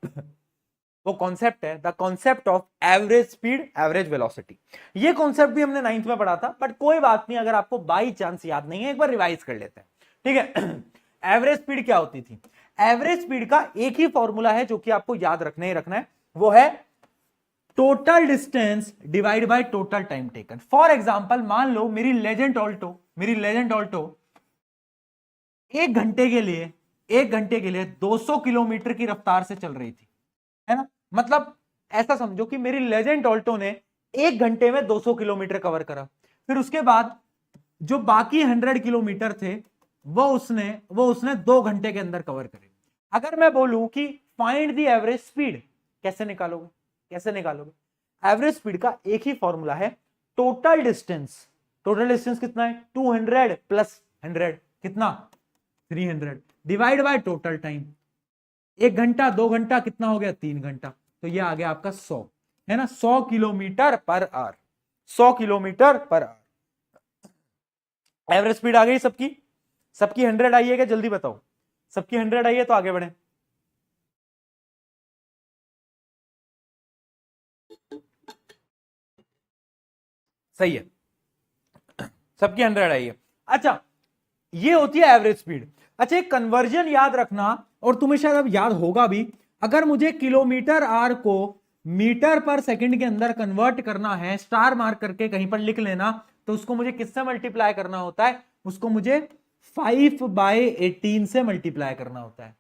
वो कॉन्सेप्ट है the concept of average speed average velocity. ये कॉन्सेप्ट भी हमने 9th में पढ़ा था, बट कोई बात नहीं, अगर आपको बाई चांस याद नहीं है, एक बार रिवाइज कर लेते हैं। ठीक है, एवरेज स्पीड क्या होती थी? एवरेज स्पीड का एक ही फॉर्मूला है जो कि आपको याद रखना ही रखना है, वो है total distance divide by total time taken. For example, मान लो मेरी लेजेंड ऑल्टो 1 घंटे के लिए 200 किलोमीटर की रफ्तार से चल रही थी, है ना। मतलब ऐसा समझो कि मेरी लेजेंड ऑल्टो ने 1 घंटे में 200 किलोमीटर कवर करा। फिर उसके बाद जो बाकी 100 किलोमीटर थे वो उसने 2 घंटे के अंदर कवर करे। अगर मैं बोलूं कि फाइंड द एवरेज स्पीड, कैसे निकालोगे? एवरेज स्पीड का एक ही फॉर्मूला है, टोटल डिस्टेंस कितना है? 200 प्लस 100 कितना? 300 डिवाइड बाय टोटल टाइम। 1 घंटा 2 घंटा कितना हो गया? 3 घंटा, तो ये आ गया आपका 100, है ना। 100 kilometre per hour, 100 kilometre per hour average speed आ गई सबकी, सबकी 100 आई है क्या? जल्दी बताओ, सबकी 100 आई है तो आगे बढ़े। सही है, सबकी 100 आई है। अच्छा, ये होती है एवरेज स्पीड। अच्छा, एक कन्वर्जन याद रखना, और तुम्हें शायद अब याद होगा भी, अगर मुझे किलोमीटर आर को मीटर पर सेकंड के अंदर कन्वर्ट करना है, स्टार मार्क करके कहीं पर लिख लेना, तो उसको मुझे किससे मल्टीप्लाई करना होता है? उसको मुझे 5/18 से मल्टीप्लाई करना होता है।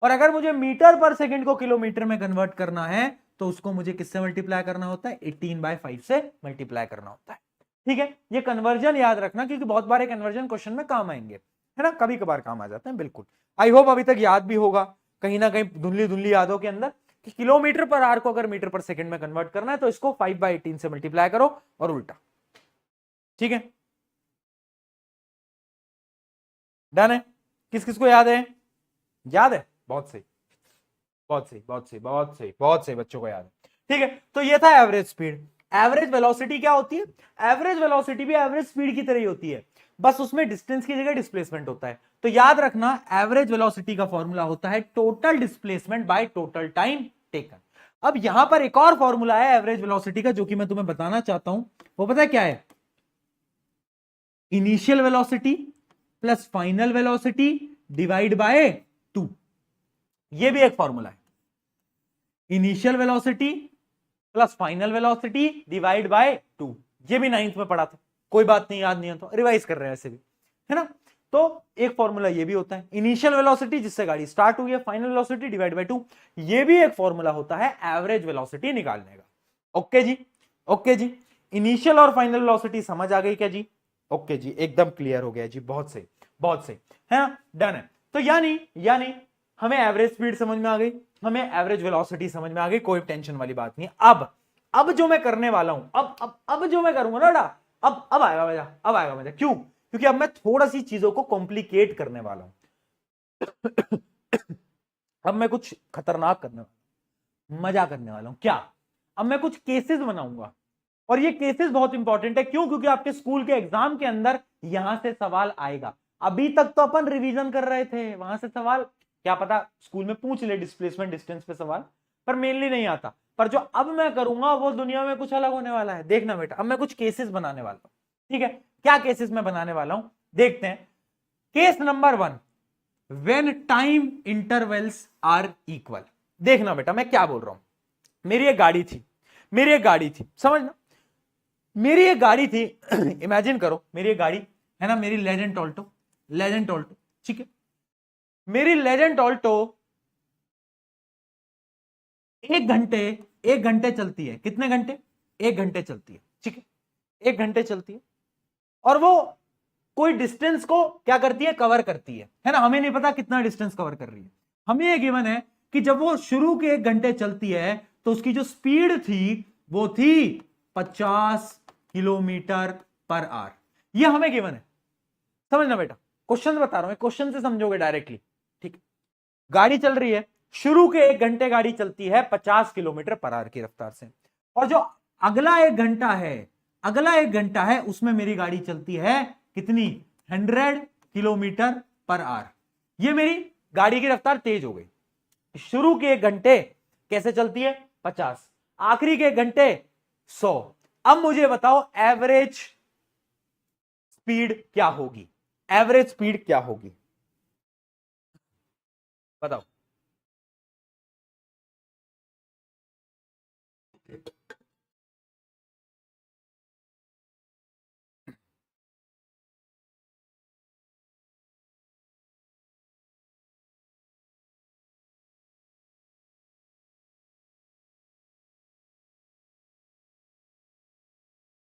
और अगर मुझे मीटर पर सेकंड को किलोमीटर में कन्वर्ट करना है, तो उसको मुझे किससे मल्टीप्लाई करना होता है? 18/5 से मल्टीप्लाई करना होता है। ठीक है, ये कन्वर्जन याद रखना, क्योंकि बहुत बार कन्वर्जन क्वेश्चन में काम आएंगे, है ना, कभी कभार काम आ जाते हैं। बिल्कुल, आई होप अभी तक याद भी होगा, कहीं ना कहीं धुंधली धुंधली यादों के अंदर, कि किलोमीटर पर आर को अगर मीटर पर सेकंड में कन्वर्ट करना है तो इसको 5/18 से मल्टीप्लाई करो और उल्टा। ठीक है, डन है? किस किस को याद है? याद है, बहुत सही, बहुत सही, बहुत सही, बहुत सही, बहुत सही, बच्चों को याद है। ठीक है, तो ये था एवरेज स्पीड। एवरेज वेलोसिटी क्या होती है? एवरेज वेलोसिटी भी एवरेज स्पीड की तरह ही होती है, बस उसमें डिस्टेंस की जगह डिस्प्लेसमेंट होता है। तो याद रखना, एवरेज वेलोसिटी का फॉर्मूला होता है total displacement by total time taken. अब यहां पर एक और फॉर्मूला है एवरेज वेलोसिटी का, जो कि मैं तुम्हें बताना चाहता हूं, वो पता है क्या है? Initial velocity plus final velocity divide by 2। ये भी एक फॉर्मूला है, initial velocity plus final velocity divide by 2। ये भी 9th में पढ़ा था, कोई बात नहीं, याद नहीं है तो रिवाइज कर रहे हैं ऐसे भी, है ना। तो एक फॉर्मूला ये भी होता है, इनिशियल वेलोसिटी जिससे गाड़ी स्टार्ट हुई है, फाइनल वेलोसिटी डिवाइड बाय 2। ये भी एक फॉर्मूला होता है एवरेज वेलोसिटी निकालने का। ओके जी, ओके जी, इनिशियल और फाइनल वेलोसिटी समझ आ गई क्या जी? ओके जी, एकदम क्लियर हो गया जी, बहुत सही, बहुत सही, है ना, डन है। तो यानी हमें एवरेज स्पीड समझ में आ गई, हमें एवरेज वेलोसिटी समझ में आ गई, कोई टेंशन वाली बात नहीं। अब जो मैं करने वाला हूं, अब जो मैं करूंगा ना, अब आएगा मजा, अब आएगा मजा। क्यों? क्योंकि अब मैं थोड़ा सी चीजों को कॉम्प्लिकेट करने वाला हूं। अब मैं कुछ खतरनाक करने वाला हूं, मजा करने वाला हूं। क्या? अब मैं कुछ केसेस बनाऊंगा, और ये केसेस बहुत इंपॉर्टेंट है। क्यों? क्योंकि आपके स्कूल के एग्जाम के अंदर यहां से सवाल आएगा। अभी तक तो अपन रिवीजन कर रहे थे, वहां से सवाल क्या पता स्कूल में पूछ ले, डिस्प्लेसमेंट डिस्टेंस पे सवाल, पर मेनली नहीं आता। पर जो अब मैं करूंगा वो दुनिया में कुछ अलग होने वाला है, देखना बेटा। अब मैं कुछ केसेस बनाने वाला हूं, ठीक है? क्या केसेस मैं बनाने वाला हूं, देखते हैं। Case number 1, when time intervals are equal. देखना बेटा मैं क्या बोल रहा हूं। मेरी एक गाड़ी थी, समझना, मेरी एक गाड़ी थी। इमेजिन करो, मेरी एक गाड़ी है ना, मेरी लेजेंड ऑल्टो, ठीक है। मेरी लेजेंड ऑल्टो 1 घंटे चलती है। कितने घंटे? 1 घंटे चलती है, ठीक है, 1 घंटे चलती है, और वो कोई डिस्टेंस को क्या करती है? कवर करती है ना। हमें नहीं पता कितना डिस्टेंस कवर कर रही है, हमें ये गिवन है कि जब वो शुरू के 1 घंटे चलती है तो उसकी जो स्पीड थी वो थी 50 किलोमीटर पर आवर। ये हमें गिवन है, समझना बेटा, क्वेश्चन बता रहा हूं, क्वेश्चन से समझोगे डायरेक्टली, ठीक। गाड़ी चल रही है, शुरू के 1 घंटे गाड़ी चलती है 50 किलोमीटर पर आवर की रफ्तार से, और जो अगला 1 घंटा है उसमें मेरी गाड़ी चलती है कितनी? 100 किलोमीटर पर आवर। ये मेरी गाड़ी की रफ्तार तेज हो गई। शुरू के 1 घंटे कैसे चलती है? 50, आखिरी के 1 घंटे 100। अब मुझे बताओ एवरेज स्पीड क्या होगी? एवरेज स्पीड क्या होगी बताओ?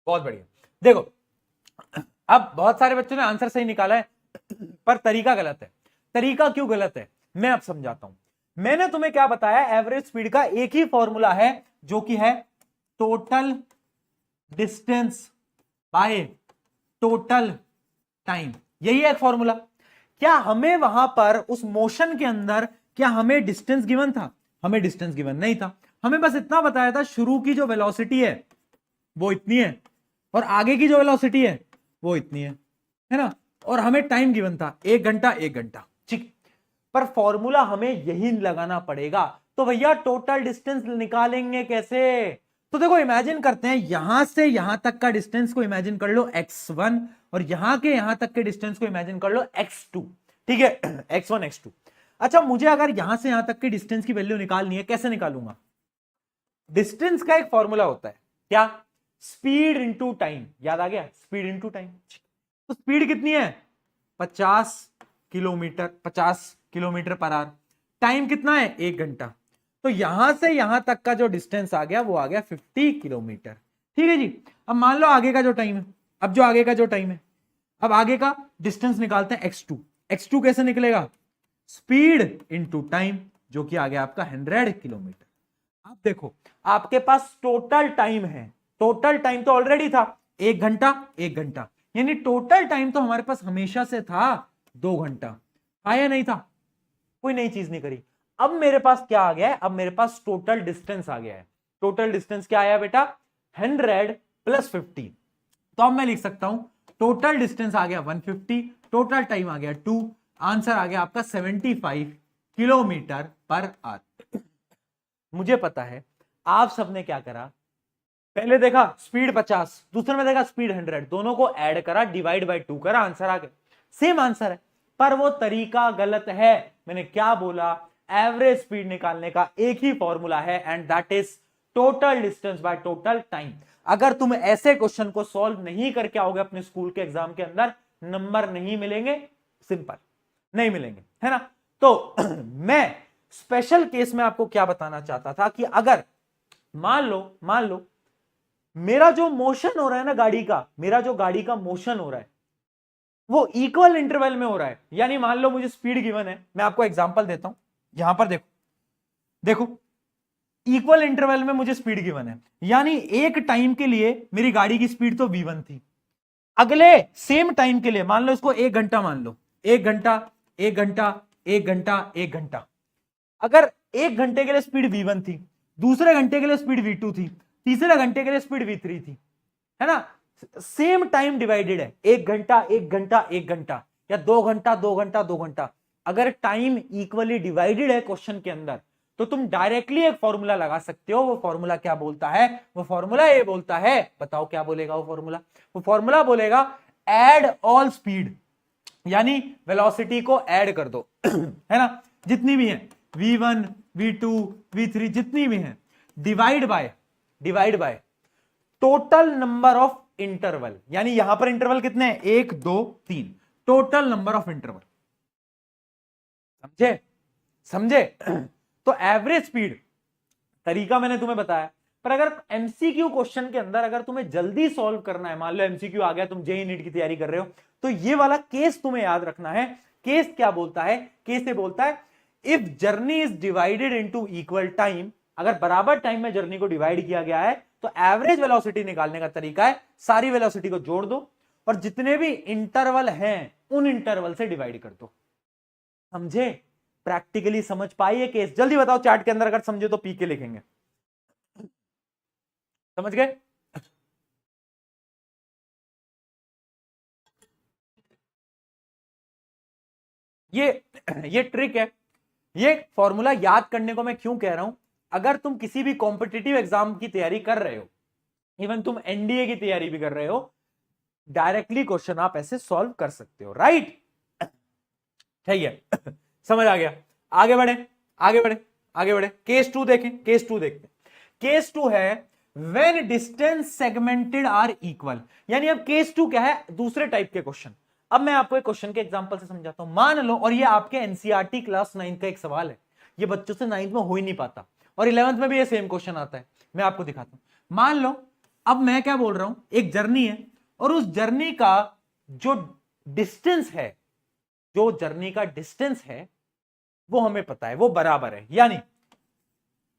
बहुत बढ़िया। देखो, अब बहुत सारे बच्चों ने आंसर सही निकाला है, पर तरीका गलत है। तरीका क्यों गलत है मैं अब समझाता हूं। मैंने तुम्हें क्या बताया? एवरेज स्पीड का एक ही फॉर्मूला है, जो कि है total distance by total time. यही है एक फॉर्मूला। क्या हमें वहां पर उस मोशन के अंदर क्या हमें डिस्टेंस गिवन था? हमें डिस्टेंस गिवन नहीं था। हमें बस इतना बताया था शुरू की जो वेलोसिटी है वो इतनी है, और आगे की जो वेलोसिटी है वो इतनी है ना। और हमें टाइम गिवन था 1 घंटा 1 घंटा, ठीक। पर फॉर्मूला हमें यही लगाना पड़ेगा। तो भैया टोटल डिस्टेंस निकालेंगे कैसे? तो देखो इमेजिन करते हैं, यहां से यहां तक का डिस्टेंस को इमेजिन कर लो x1 और यहां के यहां तक के डिस्टेंस को इमेजिन कर लो x2, ठीक है x1 x2। अच्छा मुझे अगर यहां से यहां तक के डिस्टेंस की वैल्यू निकालनी है, कैसे निकालूंगा? डिस्टेंस का एक फॉर्मूला होता है, क्या? Speed into time. याद आ गया? Speed into time. तो स्पीड कितनी है? 50 किलोमीटर पर आवर। टाइम कितना है? 1 घंटा। तो यहां से यहां तक का जो डिस्टेंस आ गया वो आ गया 50 किलोमीटर, ठीक है जी। अब मान लो आगे का जो टाइम है, अब जो आगे का जो टाइम है, अब आगे का डिस्टेंस निकालते हैं x2। x2 कैसे निकलेगा? स्पीड इंटू टाइम, जो कि आ गया आपका 100 किलोमीटर। अब देखो आपके पास टोटल टाइम है, टोटल टाइम तो ऑलरेडी था 1 घंटा 1 घंटा, यानी टोटल टाइम तो हमारे पास हमेशा से था 2 घंटा। आया नहीं था? कोई नई चीज नहीं करी। अब मेरे पास क्या आ गया है? अब मेरे पास टोटल डिस्टेंस आ गया है। टोटल डिस्टेंस क्या आया बेटा? 100 प्लस 50। तो अब मैं लिख सकता हूं टोटल डिस्टेंस आ गया 150, टोटल टाइम आ गया 2, आंसर आ गया आपका 75 किलोमीटर पर आवर। मुझे पता है आप सबने क्या करा, पहले देखा स्पीड 50, दूसरे में देखा स्पीड 100, दोनों को ऐड करा, डिवाइड बाय 2 करा, आंसर आ गया। सेम आंसर है, पर वो तरीका गलत है। मैंने क्या बोला? एवरेज स्पीड निकालने का एक ही फॉर्मूला है and that is total distance by total time. अगर तुम ऐसे क्वेश्चन को सॉल्व नहीं करके आओगे अपने स्कूल के एग्जाम के अंदर, नंबर नहीं मिलेंगे, सिंपल नहीं मिलेंगे, है ना। तो मैं स्पेशल केस में आपको क्या बताना चाहता था कि अगर मान लो मेरा जो मोशन हो रहा है ना गाड़ी का, मेरा जो गाड़ी का मोशन हो रहा है वो इक्वल इंटरवल में हो रहा है। यानी मान लो मुझे स्पीड गिवन है, मैं आपको एग्जांपल देता हूं, यहां पर देखो इक्वल इंटरवल में मुझे स्पीड गिवन है, यानी एक टाइम के लिए मेरी गाड़ी की स्पीड तो v1 थी, अगले सेम टाइम के लिए मान लो इसको 1 घंटा मान लो, 1 घंटा 1 घंटा 1 घंटा 1 घंटा, अगर 1 घंटे के लिए स्पीड v1 थी, दूसरे घंटे के लिए स्पीड v2 थी, तीसरे घंटे के लिए स्पीड v3 थी, है ना। सेम टाइम डिवाइडेड है, 1 घंटा 1 घंटा 1 घंटा या 2 घंटा 2 घंटा 2 घंटा। अगर टाइम इक्वली डिवाइडेड है क्वेश्चन के अंदर, तो तुम डायरेक्टली एक फॉर्मूला लगा सकते हो। वो फॉर्मूला क्या बोलता है? वो फॉर्मूला ये बोलता है, बताओ क्या बोलेगा वो फॉर्मूला? वो फॉर्मूला बोलेगा एड ऑल स्पीड, यानी वेलोसिटी को ऐड कर दो है ना, जितनी भी है v1 v2 v3 जितनी भी है, divide by total number of interval. यानी यहां पर इंटरवल कितने हैं? 1 2 3, टोटल नंबर ऑफ इंटरवल। समझे? तो एवरेज स्पीड तरीका मैंने तुम्हें बताया, पर अगर एमसीक्यू क्वेश्चन के अंदर अगर तुम्हें जल्दी सॉल्व करना है, मान लो एमसीक्यू आ गया, तुम जेईई नीट की तैयारी कर रहे हो, तो ये वाला केस तुम्हें याद रखना है। केस क्या बोलता है? केस ये बोलता है if journey is divided into equal time, अगर बराबर टाइम में जर्नी को डिवाइड किया गया है तो एवरेज वेलोसिटी निकालने का तरीका है सारी वेलोसिटी को जोड़ दो और जितने भी इंटरवल हैं उन इंटरवल से डिवाइड कर दो। समझे? प्रैक्टिकली समझ पाइए केस? जल्दी बताओ चैट के अंदर, अगर समझे तो पी के लिखेंगे। समझ गए? ये ट्रिक है, ये फॉर्मूला याद करने को मैं क्यों कह रहा हूं, अगर तुम किसी भी कॉम्पिटिटिव एग्जाम की तैयारी कर रहे हो, इवन तुम एनडीए की तैयारी भी कर रहे हो, डायरेक्टली क्वेश्चन आप ऐसे सॉल्व कर सकते हो, राइट? ठीक है समझ आ गया? आगे बढ़े। केस 2 देखें, केस 2 देखते हैं। केस 2 है when distance segmented are equal, यानी अब केस 2 क्या है? दूसरे टाइप के क्वेश्चन। अब मैं आपको एक क्वेश्चन के एग्जांपल से समझाता हूं। मान लो, और ये आपके एनसीईआरटी क्लास 9 का एक सवाल है, ये बच्चों से 9th में हो ही नहीं पाता, और 11th में भी ये सेम क्वेश्चन आता है। मैं आपको दिखाता हूं। मान लो अब मैं क्या बोल रहा हूं, एक जर्नी है और उस जर्नी का जो डिस्टेंस है, जो जर्नी का डिस्टेंस है वो हमें पता है, वो बराबर है। यानी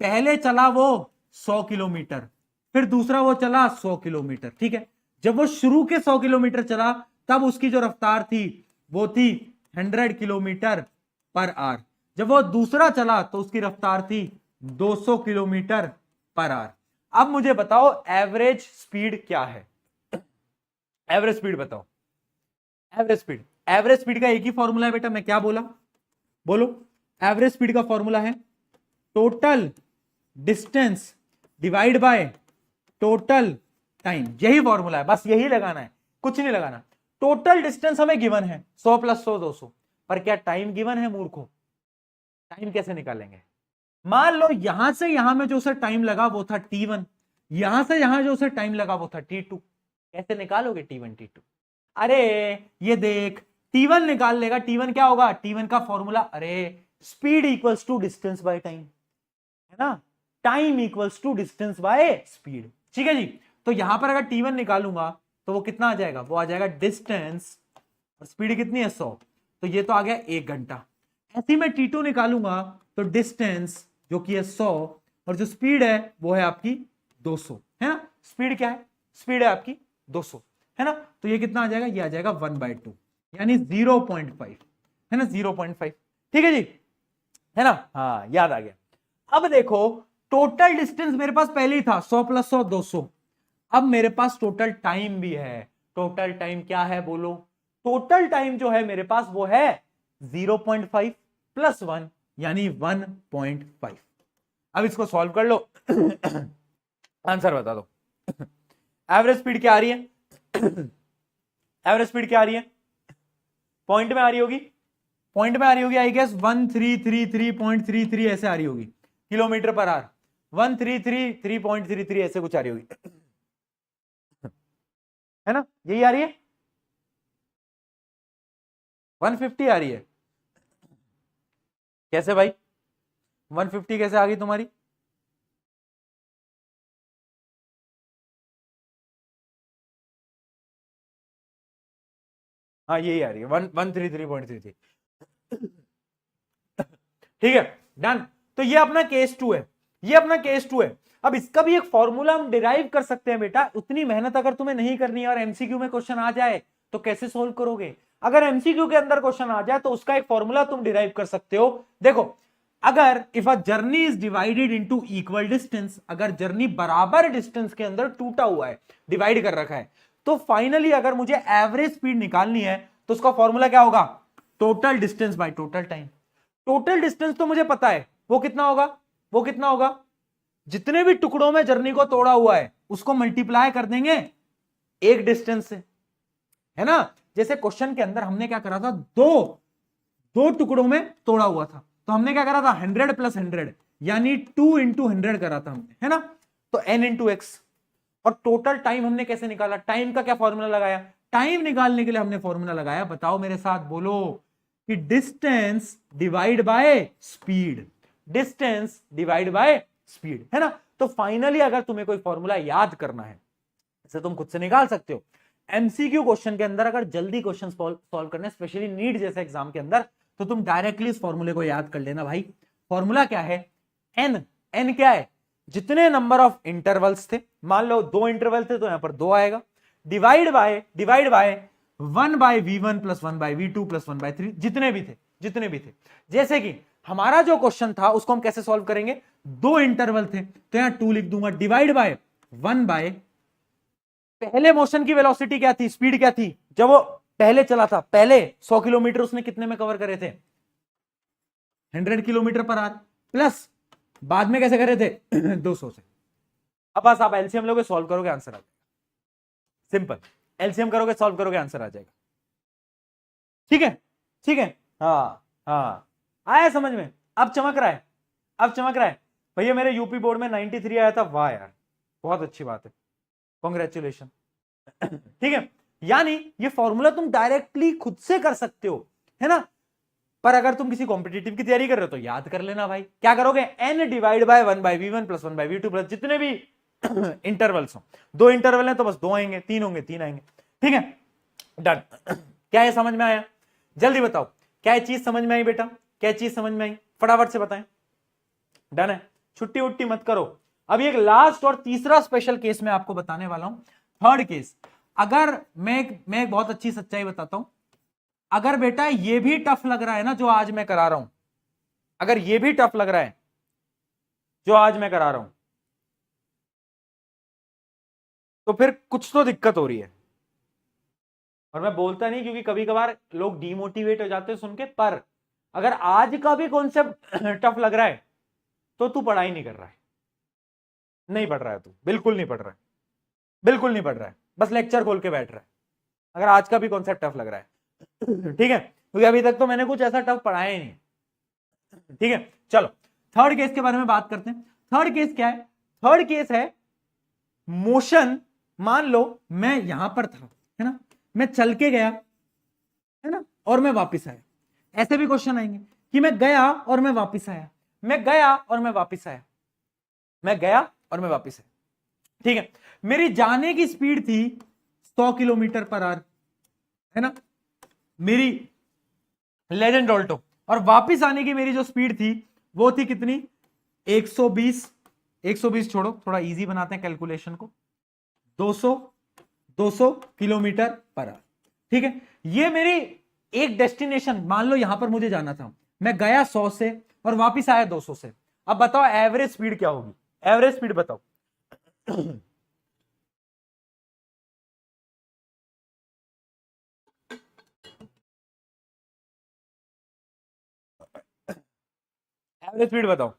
पहले चला वो 100 किलोमीटर, फिर दूसरा वो चला 100 किलोमीटर, ठीक है। जब वो शुरू के 100 किलोमीटर चला तब उसकी जो रफ्तार थी वो थी 100 किलोमीटर पर आवर। जब वो दूसरा चला तो उसकी रफ्तार थी 200 किलोमीटर पर आवर। अब मुझे बताओ एवरेज स्पीड क्या है? एवरेज स्पीड बताओ, एवरेज स्पीड एवरेज स्पीड का एक ही फॉर्मूला है बेटा, मैं क्या बोला, बोलो। एवरेज स्पीड का फॉर्मूला है total distance divide by total time, यही फॉर्मूला है, बस यही लगाना है, कुछ नहीं लगाना। टोटल डिस्टेंस हमें गिवन है 100 + 100 200, पर क्या टाइम गिवन है मूर्खों? टाइम कैसे निकालेंगे? मान लो यहां से यहां में जो उसे टाइम लगा वो था T1, यहां से यहां जो उसे टाइम लगा वो था T2, कैसे निकालोगे T1 T2? अरे ये देख, T1 निकाल लेगा, T1 क्या होगा, T1 का फॉर्मूला, अरे speed equals to distance by time, है ना, time equals to distance by speed, ठीक है जी। तो यहां पर अगर T1 निकालूंगा तो वो कितना आ जाएगा, वो आ जाएगा डिस्टेंस, और स्पीड कितनी है 100, तो ये तो आ गया 1 घंटा। ऐसे ही मैं T2 निकालूंगा तो डिस्टेंस जो कि है 100 और जो स्पीड है वो है आपकी 200, है ना, स्पीड क्या है, स्पीड है आपकी 200, है ना, तो ये कितना आ जाएगा, ये आ जाएगा 1/2 यानी 0.5, है ना, 0.5, ठीक है जी, है ना, हाँ याद आ गया। अब देखो टोटल डिस्टेंस मेरे पास पहले ही था 100 + 100 200, अब मेरे पास टोटल टाइम भी है। टोटल टाइम क्या है बोलो? टोटल टाइम जो है मेरे पास वो है 0.5 + 1 यानी 1.5। अब इसको सॉल्व कर लो आंसर बता दो। एवरेज स्पीड क्या आ रही है? एवरेज स्पीड क्या आ रही है? पॉइंट में आ रही होगी, पॉइंट में आ रही होगी आई गेस 1333.33 ऐसे आ रही होगी km/h, 1333.33 ऐसे कुछ आ रही होगी, है ना, यही आ रही है, 150 आ रही है। कैसे भाई 150 कैसे आ गई तुम्हारी? हाँ यही आ रही है 133.33, ठीक है डन। तो ये अपना केस 2 है, ये अपना केस 2 है। अब इसका भी एक फॉर्मूला हम डिराइव कर सकते हैं बेटा, उतनी मेहनत अगर तुम्हें नहीं करनी है और एमसीक्यू में क्वेश्चन आ जाए तो कैसे सोल्व करोगे? अगर एमसीक्यू के अंदर क्वेश्चन आ जाए तो उसका एक फॉर्मूला तुम डिराइव कर सकते हो। देखो अगर if a journey is divided into equal distance, अगर जर्नी बराबर डिस्टेंस के अंदर टूटा हुआ है, डिवाइड कर रखा है, तो फाइनली अगर मुझे एवरेज स्पीड निकालनी है तो उसका फॉर्मूला क्या होगा? Total distance by total time. Total distance तो मुझे पता है वो कितना होगा, वो कितना होगा, जितने भी टुकड़ों में जर्नी को तोड़ा हुआ है उसको मल्टीप्लाई कर देंगे एक डिस्टेंस से, है ना। जैसे क्वेश्चन के अंदर हमने क्या करा था, दो टुकड़ों में तोड़ा हुआ था, तो हमने क्या करा था 100 + 100 यानी 2 × 100 करा था हमने, है ना, तो n × x। और टोटल टाइम हमने कैसे निकाला, टाइम का क्या फॉर्मूला लगाया, टाइम निकालने के लिए हमने फॉर्मूला लगाया, बताओ मेरे साथ बोलो, कि distance divide by speed, distance divide by speed, है ना। तो फाइनली अगर तुम्हें कोई फॉर्मूला याद करना है इसे तुम खुद से निकाल सकते हो। एमसीक्यू क्वेश्चन के अंदर अगर जल्दी क्वेश्चन सॉल्व करने, स्पेशली नीट जैसे एग्जाम के अंदर, तो तुम डायरेक्टली इस फॉर्मूले को याद कर लेना भाई। फॉर्मूला क्या है, एन क्या है, जितने नंबर ऑफ इंटरवल्स थे, मान लो 2 इंटरवल थे तो यहां पर 2 आएगा, डिवाइड बाय 1/v1 + 1/v2 + 1/3, जितने भी थे। जैसे कि हमारा जो क्वेश्चन था उसको हम कैसे सॉल्व करेंगे, 2 इंटरवल थे तो यहां 2 लिख दूंगा, डिवाइड बाय 1 पहले मोशन की वेलोसिटी क्या थी, स्पीड क्या थी, जब वो पहले चला था, पहले 100 किलोमीटर उसने कितने में कवर करे थे, 100 km/h, प्लस बाद में कैसे करे थे 200 से। अब बस आप एलसीएम लोगे, सॉल्व करोगे, आंसर आ जाएगा, सिंपल, एलसीएम करोगे, सॉल्व करोगे, आंसर आ जाएगा, ठीक है, ठीक है, हाँ हाँ आया समझ में, अब चमक रहा है, अब चमक रहा है। भैया मेरे यूपी बोर्ड में 93 आया था, वाह यार बहुत अच्छी बात है, कॉन्ग्रेचुलेशन ठीक है, यानी ये फॉर्मूला तुम डायरेक्टली खुद से कर सकते हो, है ना। पर अगर तुम किसी कॉम्पिटिटिव की तैयारी कर रहे हो तो याद कर लेना भाई, क्या करोगे, n divide by 1/v1 + 1/v2 plus जितने भी इंटरवल्स हो, 2 इंटरवल है तो बस 2 आएंगे, 3 होंगे 3 आएंगे, ठीक है डन। क्या ये समझ में आया, जल्दी बताओ, क्या ये चीज समझ में आई बेटा, क्या चीज समझ में आई, फटाफट से बताएं। डन है, छुट्टी उट्टी मत करो। अभी एक लास्ट और तीसरा स्पेशल केस मैं आपको बताने वाला हूं, थर्ड केस। अगर मैं एक बहुत अच्छी सच्चाई बताता हूं, अगर बेटा ये भी टफ लग रहा है ना जो आज मैं करा रहा हूं, अगर ये भी टफ लग रहा है जो आज मैं करा रहा हूं, तो फिर कुछ तो दिक्कत हो रही है, और मैं बोलता नहीं क्योंकि कभी कभार लोग डिमोटिवेट हो जाते हैं सुन के, पर अगर आज का भी कॉन्सेप्ट टफ लग रहा है तो तू पढ़ाई नहीं कर रहा है, नहीं पढ़ रहा है, तू बिल्कुल नहीं पढ़ रहा है, बिल्कुल नहीं पढ़ रहा है, बस लेक्चर खोल के बैठ रहा है अगर आज का भी कॉन्सेप्ट टफ लग रहा है। ठीक है, क्योंकि अभी तक तो मैंने कुछ ऐसा टफ पढ़ाया ही नहीं। ठीक है, चलो थर्ड केस के बारे में बात करते हैं। थर्ड केस क्या है? थर्ड केस है मोशन। मान लो मैं यहां पर था, है ना, मैं चल के गया, है ना, और मैं वापस आया। ऐसे भी क्वेश्चन आएंगे कि मैं गया और मैं वापस आया, मैं गया और मैं वापस आया, मैं गया और मैं वापस आया। ठीक है, मेरी जाने की स्पीड थी 100 किलोमीटर पर आवर, है ना, मेरी लेजेंड ऑल्टो, और वापस आने की मेरी जो स्पीड थी वो थी कितनी? 120। 120 छोड़ो, थोड़ा इजी बनाते हैं कैलकुलेशन को, 200 किलोमीटर पर आवर। ठीक है, ये मेरी एक डेस्टिनेशन, मान लो यहां पर मुझे जाना था, मैं गया 100 से और वापस आया 200 से। अब बताओ एवरेज स्पीड क्या होगी? एवरेज स्पीड बताओ। एवरेज स्पीड बताओ।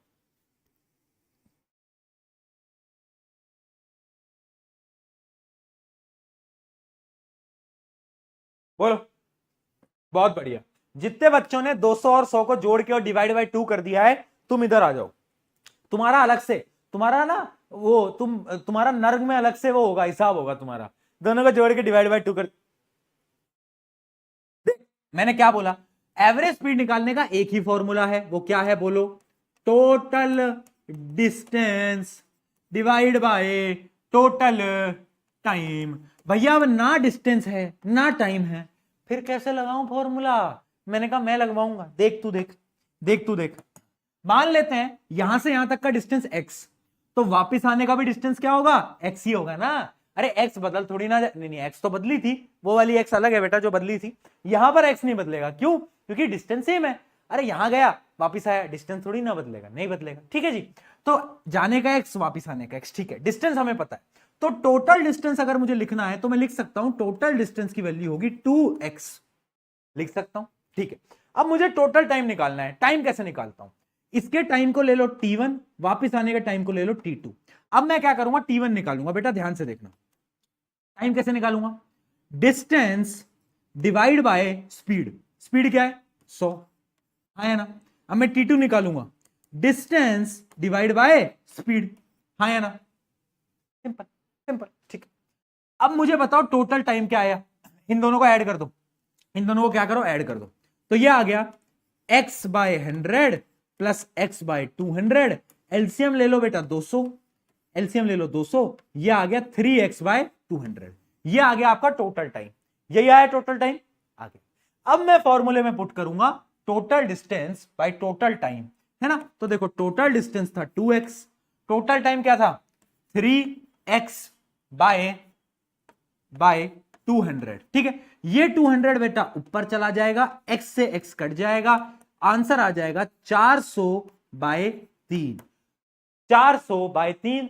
बोलो। बहुत बढ़िया। जितने बच्चों ने 200 और 100 को जोड़ के और डिवाइड बाय 2 कर दिया है, तुम इधर आ जाओ। तुम्हारा अलग से, तुम्हारा ना वो तुम्हारा नर्ग में अलग से वो होगा, हिसाब होगा तुम्हारा, दोनों को जोड़ के डिवाइड बाय 2 कर। मैंने क्या बोला? एवरेज स्पीड निकालने का एक ही फॉर्मूला है, वो क्या है बोलो? Total distance divide by total time. भैया अब ना डिस्टेंस है ना टाइम है, फिर कैसे लगाऊं फॉर्मूला? मैंने कहा मैं लगवाऊंगा, देख तू देख, देख तू देख। मान लेते हैं यहां से यहां तक का डिस्टेंस x, तो वापस आने का भी डिस्टेंस क्या होगा? x ही होगा ना। अरे x बदल थोड़ी ना, नहीं x तो बदली थी, वो वाली x अलग है बेटा जो बदली थी, यहां पर x नहीं बदलेगा। क्यों? क्योंकि डिस्टेंस सेम है। अरे यहां गया वापस आया, डिस्टेंस थोड़ी ना बदलेगा, नहीं बदलेगा। ठीक है जी, तो जाने का x वापस आने का x, ठीक है, डिस्टेंस हमें पता है। तो टोटल डिस्टेंस अगर मुझे लिखना है तो मैं लिख सकता हूं टोटल डिस्टेंस की वैल्यू होगी 2x, लिख सकता हूं। ठीक है, अब मुझे टोटल टाइम निकालना है। टाइम कैसे निकालता हूं? इसके टाइम को ले लो t1, वापस आने के टाइम को ले लो t2। अब मैं क्या करूंगा? t1 निकालूंगा। बेटा ध्यान से देखना, टाइम कैसे निकालूंगा? Distance divide by speed. Speed क्या है? 100, हाँ है ना। अब मैं t2 निकालूंगा, डिस्टेंस डिवाइड बाय स्पीड, हाँ है ना। Simple simple. ठीक है, अब मुझे बताओ टोटल टाइम क्या आया? इन दोनों को ऐड कर दो, इन दोनों को क्या करो? ऐड कर दो। तो ये आ गया x by 100 plus x by 200। LCM ले लो बेटा 200, एलसीएम ले लो 200, ये आ गया 3x बाय 200। ये आ गया आपका टोटल टाइम, यही आया टोटल टाइम आ गया। अब मैं फॉर्मूले में पुट करूंगा total distance by total time, है ना। तो देखो टोटल डिस्टेंस था 2x, टोटल टाइम क्या था? 3x bye 200। ठीक है, ये 200 बेटा ऊपर चला जाएगा, x से x कट जाएगा, आंसर आ जाएगा 400 बाय 3, 400 बाय 3।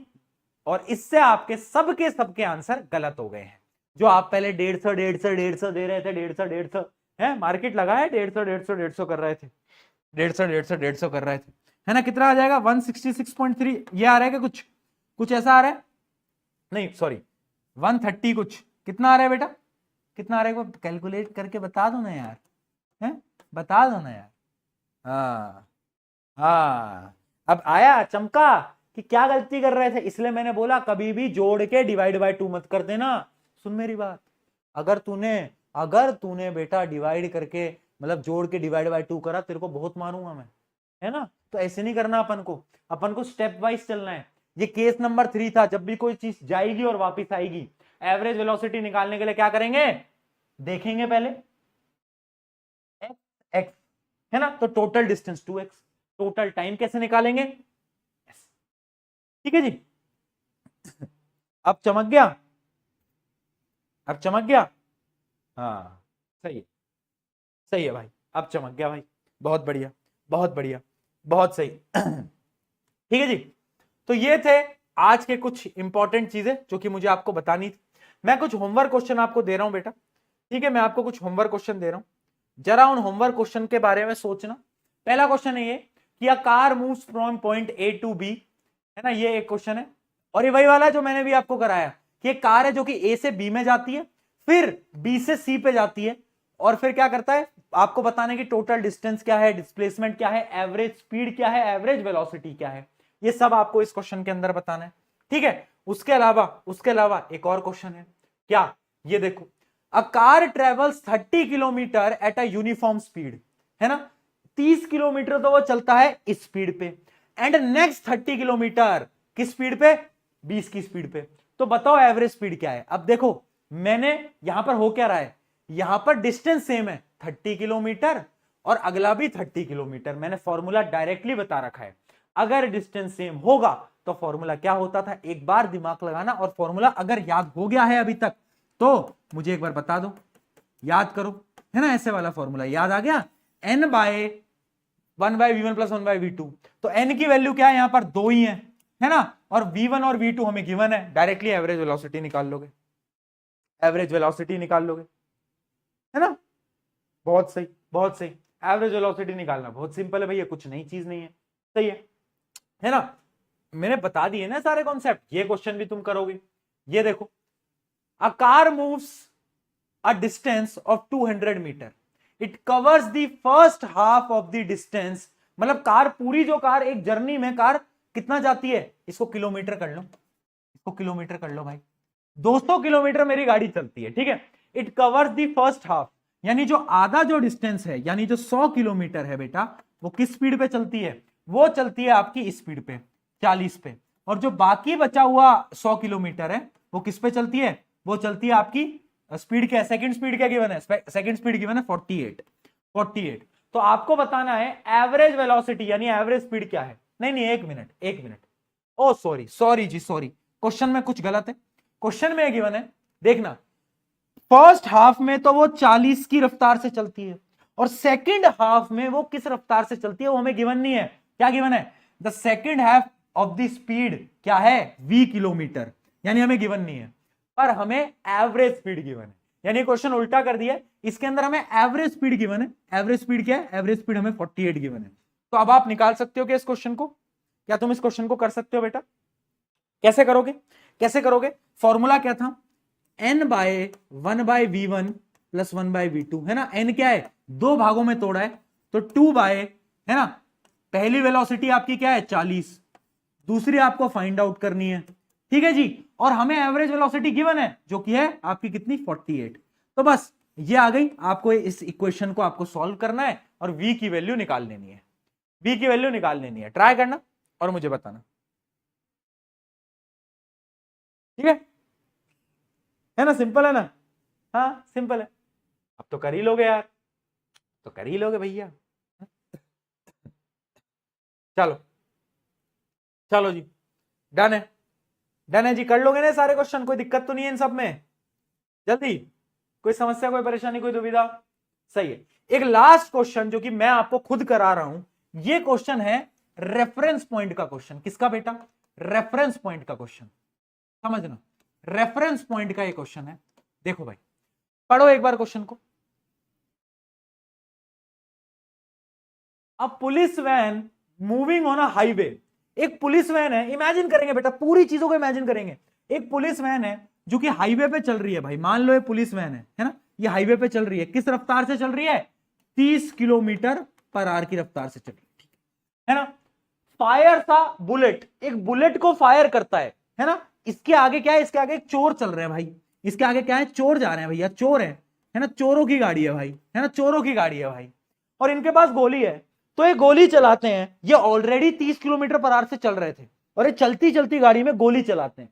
और इससे आपके सबके आंसर गलत हो गए हैं। जो आप पहले 150 दे रहे थे, 150 है, मार्केट लगा है 150 कर रहे थे, 150 कर रहे थे, है ना। कितना आ जाएगा? 166.3 ये आ रहा है क्या? कुछ कुछ ऐसा आ रहा है, नहीं सॉरी 130 कुछ। कितना आ रहा है बेटा? कितना आ रहा है? कैलकुलेट करके बता दो ना यार, है, बता दो ना यार। हाँ हाँ, अब आया चमका कि क्या गलती कर रहे थे। इसलिए मैंने बोला कभी भी जोड़ के डिवाइड बाय 2 मत कर देना। सुन मेरी बात, अगर तूने बेटा डिवाइड करके मतलब जोड़ के डिवाइड बाय 2 करा, तेरे को बहुत मारूंगा मैं, है ना। तो ऐसे नहीं करना, अपन को स्टेप वाइज चलना है। ये केस नंबर 3 था। जब भी कोई चीज जाएगी और वापस आएगी, एवरेज वेलोसिटी निकालने के लिए क्या करेंगे? देखेंगे पहले x x, है ना। तो total distance 2x, total time कैसे निकालेंगे? ठीक है जी, अब चमक गया, अब चमक गया। हाँ सही है, सही है भाई, अब चमक गया भाई। बहुत बढ़िया, बहुत बढ़िया, बहुत सही। ठीक है जी, तो ये थे आज के कुछ इंपॉर्टेंट चीजें जो कि मुझे आपको बतानी थी। मैं कुछ होमवर्क क्वेश्चन आपको दे रहा हूं बेटा, ठीक है, मैं आपको कुछ होमवर्क क्वेश्चन दे रहा हूं, जरा उन होमवर्क क्वेश्चन के बारे में सोचना। पहला क्वेश्चन है ये कि a car moves from point A to B, है ना, ये एक क्वेश्चन है। और ये वही वाला जो मैंने भी आपको कराया कि एक कार है जो कि ए से बी में जाती है, फिर बी से सी पे जाती है, और फिर क्या करता है, आपको बताने की टोटल डिस्टेंस क्या है, डिस्प्लेसमेंट क्या है, एवरेज स्पीड क्या है, एवरेज वेलोसिटी क्या है, ये सब आपको इस क्वेश्चन के अंदर बताना है। ठीक है, उसके अलावा एक और क्वेश्चन है, क्या, ये देखो, a car travels 30 kilometre at a uniform speed, है ना, 30 किलोमीटर तो वो चलता है इस स्पीड पे, एंड नेक्स्ट 30 किलोमीटर किस स्पीड पे, 20 की स्पीड पे। तो बताओ एवरेज स्पीड क्या है। अब देखो, मैंने यहां पर हो क्या रहा है, यहां पर डिस्टेंस सेम है 30 किलोमीटर और अगला भी 30 किलोमीटर, मैंने फॉर्मूला डायरेक्टली बता रखा है। अगर डिस्टेंस सेम होगा तो फॉर्मूला क्या होता था, एक बार दिमाग लगाना, और फॉर्मूला अगर याद हो गया है अभी तक तो मुझे एक बार बता दो, याद करो, है ना, ऐसे वाला फॉर्मूला याद आ गया, n bye 1/v1 plus 1/v2। तो n की वैल्यू क्या है, यहां पर 2 ही है ना, और v1 और v2 हमें गिवन है, डायरेक्टली एवरेज वेलोसिटी निकाल लोगे, एवरेज वेलोसिटी निकाल लोगे, है ना, बहुत सही, बहुत सही। एवरेज वेलोसिटी निकालना बहुत सिंपल है भैया, कुछ नई चीज नहीं है, सही है ना, मैंने बता दिए ना सारे कॉन्सेप्ट, ये क्वेश्चन भी तुम करोगे। ये देखो, a car moves a distance of 200 metre, it covers the first half of the distance, मतलब कार पूरी, जो कार एक जर्नी में कार कितना जाती है, इसको किलोमीटर कर लो, इसको किलोमीटर कर लो भाई, 200 किलोमीटर मेरी गाड़ी चलती है, ठीक है। It covers the first half, यानी जो आधा जो डिस्टेंस है, यानी जो 100 किलोमीटर है बेटा, वो किस स्पीड पे चलती है, वो चलती है आपकी स्पीड पे 40 पे, और जो बाकी बचा हुआ 100 किलोमीटर है वो किस पे चलती है, वो चलती है आपकी स्पीड क्या है, सेकंड स्पीड क्या गिवन है, सेकंड स्पीड गिवन है 48। तो आपको बताना है एवरेज वेलोसिटी यानी एवरेज स्पीड क्या है। नहीं, एक मिनट, ओ सॉरी जी, सॉरी, क्वेश्चन में कुछ गलत है, क्वेश्चन में गिवन है, देखना, फर्स्ट हाफ में तो वो 40 की रफ्तार से चलती है, और सेकंड हाफ में वो किस रफ्तार से चलती है वो हमें गिवन नहीं है। क्या गिवन है, the second half of the speed क्या है, v किलोमीटर, यानी हमें गिवन नहीं है, पर हमें एवरेज स्पीड गिवन है, यानी क्वेश्चन उल्टा कर दिया, इसके अंदर हमें एवरेज स्पीड गिवन है। एवरेज स्पीड क्या है, एवरेज स्पीड हमें 48 गिवन है। तो अब आप निकाल सकते हो क्या इस क्वेश्चन को, क्या तुम इस क्वेश्चन को कर सकते हो बेटा, कैसे करोगे, फॉर्मूला क्या था, n bye 1/v1 plus 1/v2, है ना, n क्या है, दो भागों में तोड़ा है, तो 2 बाय, है ना, पहली वेलोसिटी आपकी क्या है 40, दूसरी आपको फाइंड आउट करनी है, ठीक है जी, और हमें एवरेज वेलोसिटी गिवन है जो कि है आपकी कितनी 48। तो बस ये आ गई, आपको इस इक्वेशन को आपको सॉल्व करना है और v की वैल्यू निकाल लेनी है, v की वैल्यू निकाल लेनी है, ट्राई करना और मुझे बताना, ठीक है ना, सिंपल है ना, हाँ सिंपल है, अब तो कर ही लोगे यार, तो कर ही लोगे भैया, चलो चलो जी, डन है जी, कर लोगे ना सारे क्वेश्चन, कोई दिक्कत तो नहीं है इन सब में, जल्दी, कोई समस्या, कोई परेशानी, कोई दुविधा, सही है। एक लास्ट क्वेश्चन जो कि मैं आपको खुद करा रहा हूं, ये क्वेश्चन है रेफरेंस पॉइंट का क्वेश्चन, किसका बेटा, रेफरेंस पॉइंट का क्वेश्चन, समझना, रेफरेंस पॉइंट का ये क्वेश्चन है। देखो भाई, पढ़ो एक बार क्वेश्चन को, अब police van moving on a highway, एक पुलिस वैन है, इमेजिन करेंगे बेटा, पूरी चीजों को इमेजिन करेंगे, एक पुलिस वैन है जो कि हाईवे पे चल रही है भाई, मान लो ये पुलिस वैन है ना, ये हाईवे पे चल रही है, किस रफ्तार से चल रही है, 30 किलोमीटर पर आवर की रफ्तार से चल रही है ना, फायर सा बुलेट, एक बुलेट को फायर करता है ना, इसके आगे क्या है, इसके आगे एक चोर चल रहे हैं भाई, इसके आगे क्या है, चोर जा रहे हैं भैया, चोर है ना, चोरों की गाड़ी है भाई, है ना, चोरों की गाड़ी है भाई, और इनके पास गोली है, तो ये गोली चलाते हैं, ये ऑलरेडी 30 किलोमीटर पर आवर से चल रहे थे, और ये चलती चलती गाड़ी में गोली चलाते हैं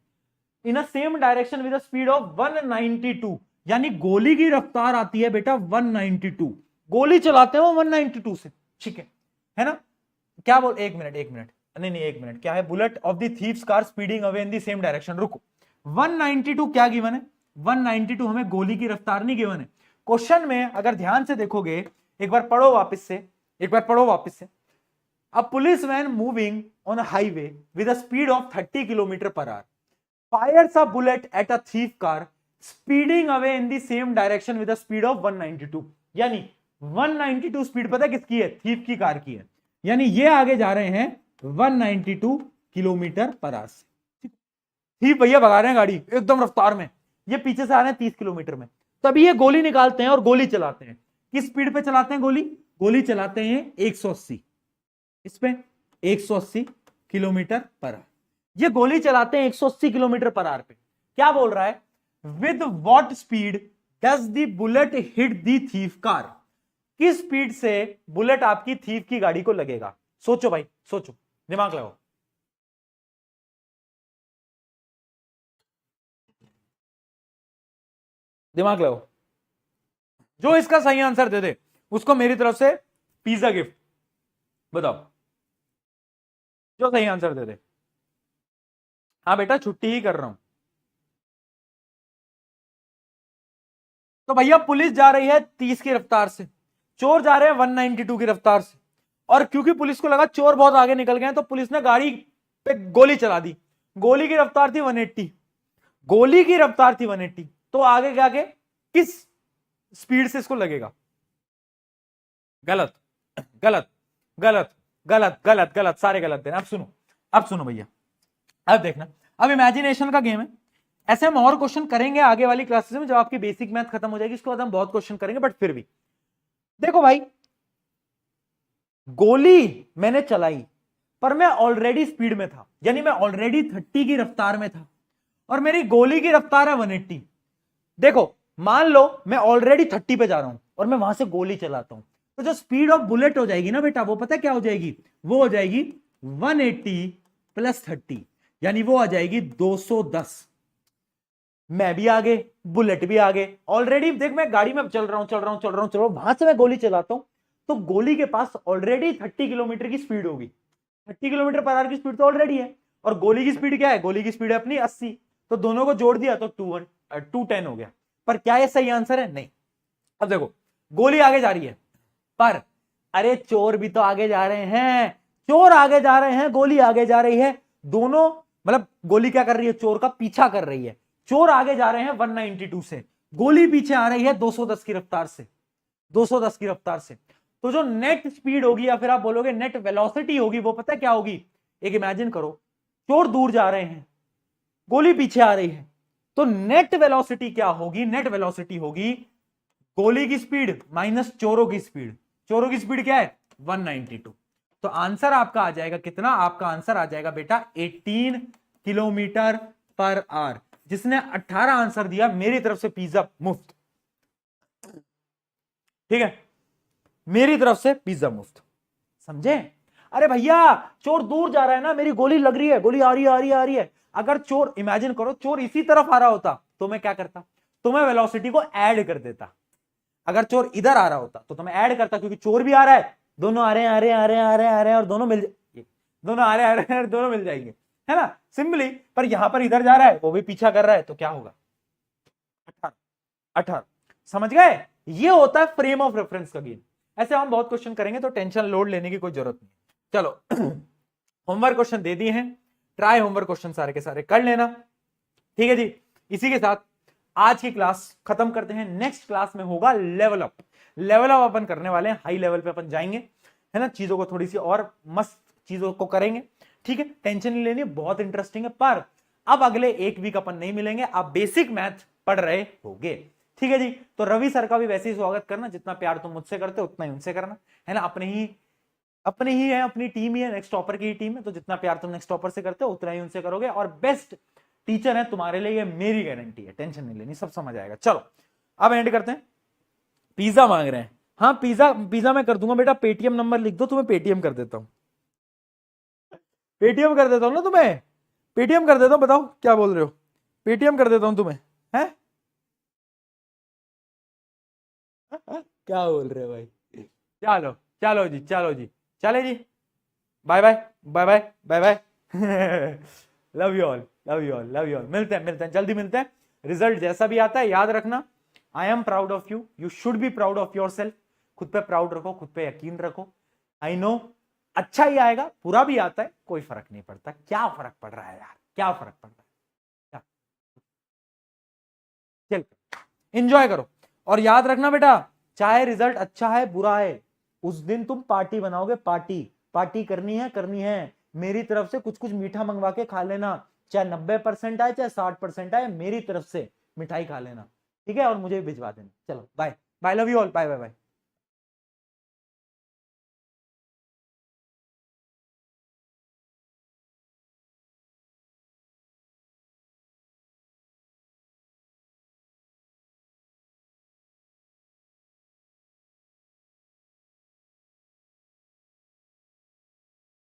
in a same direction with speed of 192, यानी गोली की रफ्तार आती है बेटा 192, गोली चलाते हैं वो 192 से, ठीक है ना, क्या बोल, एक मिनट, नहीं एक मिनट, क्या है, bullet of the thieves car speeding away in the same direction, रुको, 192 क्या गिवन है, 192 हमें गोली की रफ्तार नहीं गिवन है, क्वेश्चन में अगर ध्यान से देखोगे, एक बार पढ़ो वापस से, a police van moving on a highway with a speed of 30 km per hour fires a bullet at a thief car speeding away in the same direction with the speed of 192। यानी 192 speed पता है किसकी है? Thief की car की है। यानी ये आगे जा रहे हैं 192 किलोमीटर पर आवर से। थीफ भैया भगा रहे हैं गाड़ी एकदम रफ्तार में, ये पीछे से आ रहे हैं 30 किलोमीटर में। तभी ये गोली निकालते हैं और गोली चलाते हैं। किस स्पीड पे चलाते हैं गोली? गोली चलाते हैं 180, इस पे 180 किलोमीटर पर आवर। ये गोली चलाते हैं 180 किलोमीटर पर आवर पे। क्या बोल रहा है? With what speed does the bullet hit the thief car? किस स्पीड से बुलेट आपकी थीफ की गाड़ी को लगेगा? सोचो भाई, सोचो, दिमाग लगाओ। दिमाग लगाओ। जो इसका सही आंसर दे दे उसको मेरी तरफ से पिज्जा गिफ्ट। बताओ, जो सही आंसर दे दे। हाँ बेटा, छुट्टी ही कर रहा हूं। तो भैया पुलिस जा रही है 30 की रफ्तार से, चोर जा रहे हैं 192 की रफ्तार से, और क्योंकि पुलिस को लगा चोर बहुत आगे निकल गए हैं तो पुलिस ने गाड़ी पे गोली चला दी। गोली की रफ्तार थी 180, गोली की रफ्तार थी 180, तो आगे जाके किस स्पीड से इसको लगेगा? गलत गलत गलत गलत गलत गलत, सारे गलत देना। अब सुनो, अब सुनो भैया, अब देखना, अब इमेजिनेशन का गेम है। ऐसे हम और क्वेश्चन करेंगे आगे वाली क्लासेस में, जब आपकी बेसिक मैथ खत्म हो जाएगी, इसके बाद हम बहुत क्वेश्चन करेंगे, बट फिर भी देखो भाई, गोली मैंने चलाई पर मैं ऑलरेडी स्पीड में था, यानी मैं ऑलरेडी 30 की रफ्तार में था और मेरी गोली की रफ्तार है 180। देखो मान लो मैं ऑलरेडी 30 पे जा रहा हूं और मैं वहां से गोली चलाता हूं, तो जो स्पीड ऑफ बुलेट हो जाएगी ना बेटा, वो पता है क्या हो जाएगी? वो हो जाएगी 180 प्लस 30, यानी वो आ जाएगी 210। मैं भी आगे, बुलेट भी आगे। ऑलरेडी देख, मैं गाड़ी में चल रहा हूं, वहां से मैं गोली चलाता हूं, तो गोली के पास ऑलरेडी 30 किलोमीटर की स्पीड होगी। 30 किलोमीटर पर आवर की स्पीड तो ऑलरेडी है, और गोली की स्पीड क्या है? गोली की स्पीड है अपनी 80, तो दोनों को जोड़ दिया तो 210 हो गया। पर क्या ये सही आंसर है? नहीं। अब देखो, गोली आगे जा रही है, पर अरे चोर भी तो आगे जा रहे हैं, चोर आगे जा रहे हैं, गोली आगे जा रही है, दोनों मतलब गोली क्या कर रही है? चोर का पीछा कर रही है। चोर आगे जा रहे हैं 192 से, गोली पीछे आ रही है 210 की रफ्तार से, 210 की रफ्तार से। तो जो नेट स्पीड होगी, या फिर आप बोलोगे नेट वेलोसिटी होगी, वो पता है क्या होगी? एक इमेजिन करो, चोर दूर जा रहे हैं, गोली पीछे आ रही है, तो नेट वेलोसिटी क्या होगी? नेट वेलोसिटी होगी गोली की स्पीड माइनस चोरों की स्पीड। चोरों की स्पीड क्या है? 192। तो आंसर आपका आ जाएगा कितना? आपका आंसर आ जाएगा बेटा 18 किलोमीटर पर आवर। जिसने 18 आंसर दिया, मेरी तरफ से पिज्जा मुफ्त। ठीक है, मेरी तरफ से पिज्जा मुफ्त, समझे? अरे भैया चोर दूर जा रहा है ना, मेरी गोली लग रही है, गोली आ रही है, आ रही है, आ रही है। अगर चोर, इमेजिन करो चोर इसी तरफ आ रहा होता तो मैं क्या करता? तो मैं वेलोसिटी को ऐड कर देता। अगर चोर इधर आ रहा होता तो मैं ऐड करता, क्योंकि चोर भी आ रहा है, दोनों आ रहे हैं, आ रहे हैं, आ रहे हैं, आ रहे हैं, आ रहे हैं, और दोनों मिल दोनों आ रहे हैं, आ रहे हैं, दोनों मिल जाएंगे, है ना, सिंपली। पर यहां पर इधर जा रहा है, वो भी पीछा कर रहा है, तो क्या होगा? 18। 18 समझ गए? ये होता है फ्रेम ऑफ रेफरेंस का गेम। ऐसे हम बहुत क्वेश्चन करेंगे, तो टेंशन लोड लेने की कोई जरूरत नहीं। चलो होमवर्क क्वेश्चन दे दिए हैं, ट्राई होमवर्क क्वेश्चन सारे के सारे कर लेना। ठीक है जी, इसी के साथ आज की क्लास खत्म करते हैं। नेक्स्ट क्लास में होगा लेवल अप। लेवल अप अपन करने वाले हैं, हाई लेवल पे अपन जाएंगे, है ना, चीजों को थोड़ी सी और मस्त चीजों को करेंगे। ठीक है, टेंशन नहीं लेनी, बहुत इंटरेस्टिंग है। पर अब अगले एक वीक अपन नहीं मिलेंगे, आप बेसिक मैथ पढ़ रहे होगे। ठीक है जी, तो रवि सर का भी वैसे ही स्वागत करना, जितना प्यार तुम मुझसे करते हो उतना ही उनसे करना, है ना। अपनी ही है, अपनी टीम ही है, नेक्स्ट टॉपर की ही टीम है, तो जितना प्यार तुम नेक्स्ट टॉपर से करते हो उतना ही उनसे करोगे। और बेस्ट टीचर है तुम्हारे लिए, ये मेरी गारंटी है, टेंशन नहीं लेनी, सब समझ आएगा। चलो अब एंड करते हैं। पिज्जा मांग रहे हैं, हाँ पिज्जा मैं कर दूंगा बेटा, पेटीएम नंबर लिख दो, तुम्हें पेटीएम कर देता हूं, पेटीएम कर देता हूं ना तुम्हें, पेटीएम कर देता हूं। बताओ क्या बोल रहे हो? पेटीएम कर देता हूं तुम्हें, है क्या बोल रहे हो भाई? चलो चलो जी, चलो जी, चले जी, bye bye bye bye bye bye love you all, love you all, love you all. मिलते हैं जल्दी मिलते हैं। रिजल्ट जैसा भी आता है याद रखना, आई am proud of you, you should be proud of your self. खुद पे प्राउड रखो, खुद पे यकीन रखो। आई नो अच्छा ही आएगा, बुरा भी आता है, कोई फर्क नहीं पड़ता। क्या फर्क पड़ रहा है यार, क्या फर्क पड़ रहा है? चल एंजॉय करो। और याद रखना बेटा, चाहे रिजल्ट अच्छा है बुरा है, उस दिन तुम पार्टी बनाओगे, पार्टी पार्टी करनी है। मेरी तरफ से कुछ कुछ मीठा मंगवा के खा लेना, चाहे 90% आए चाहे 60% आए, मेरी तरफ से मिठाई खा लेना, ठीक है, और मुझे भिजवा देना। चलो bye bye, love you all, bye bye bye.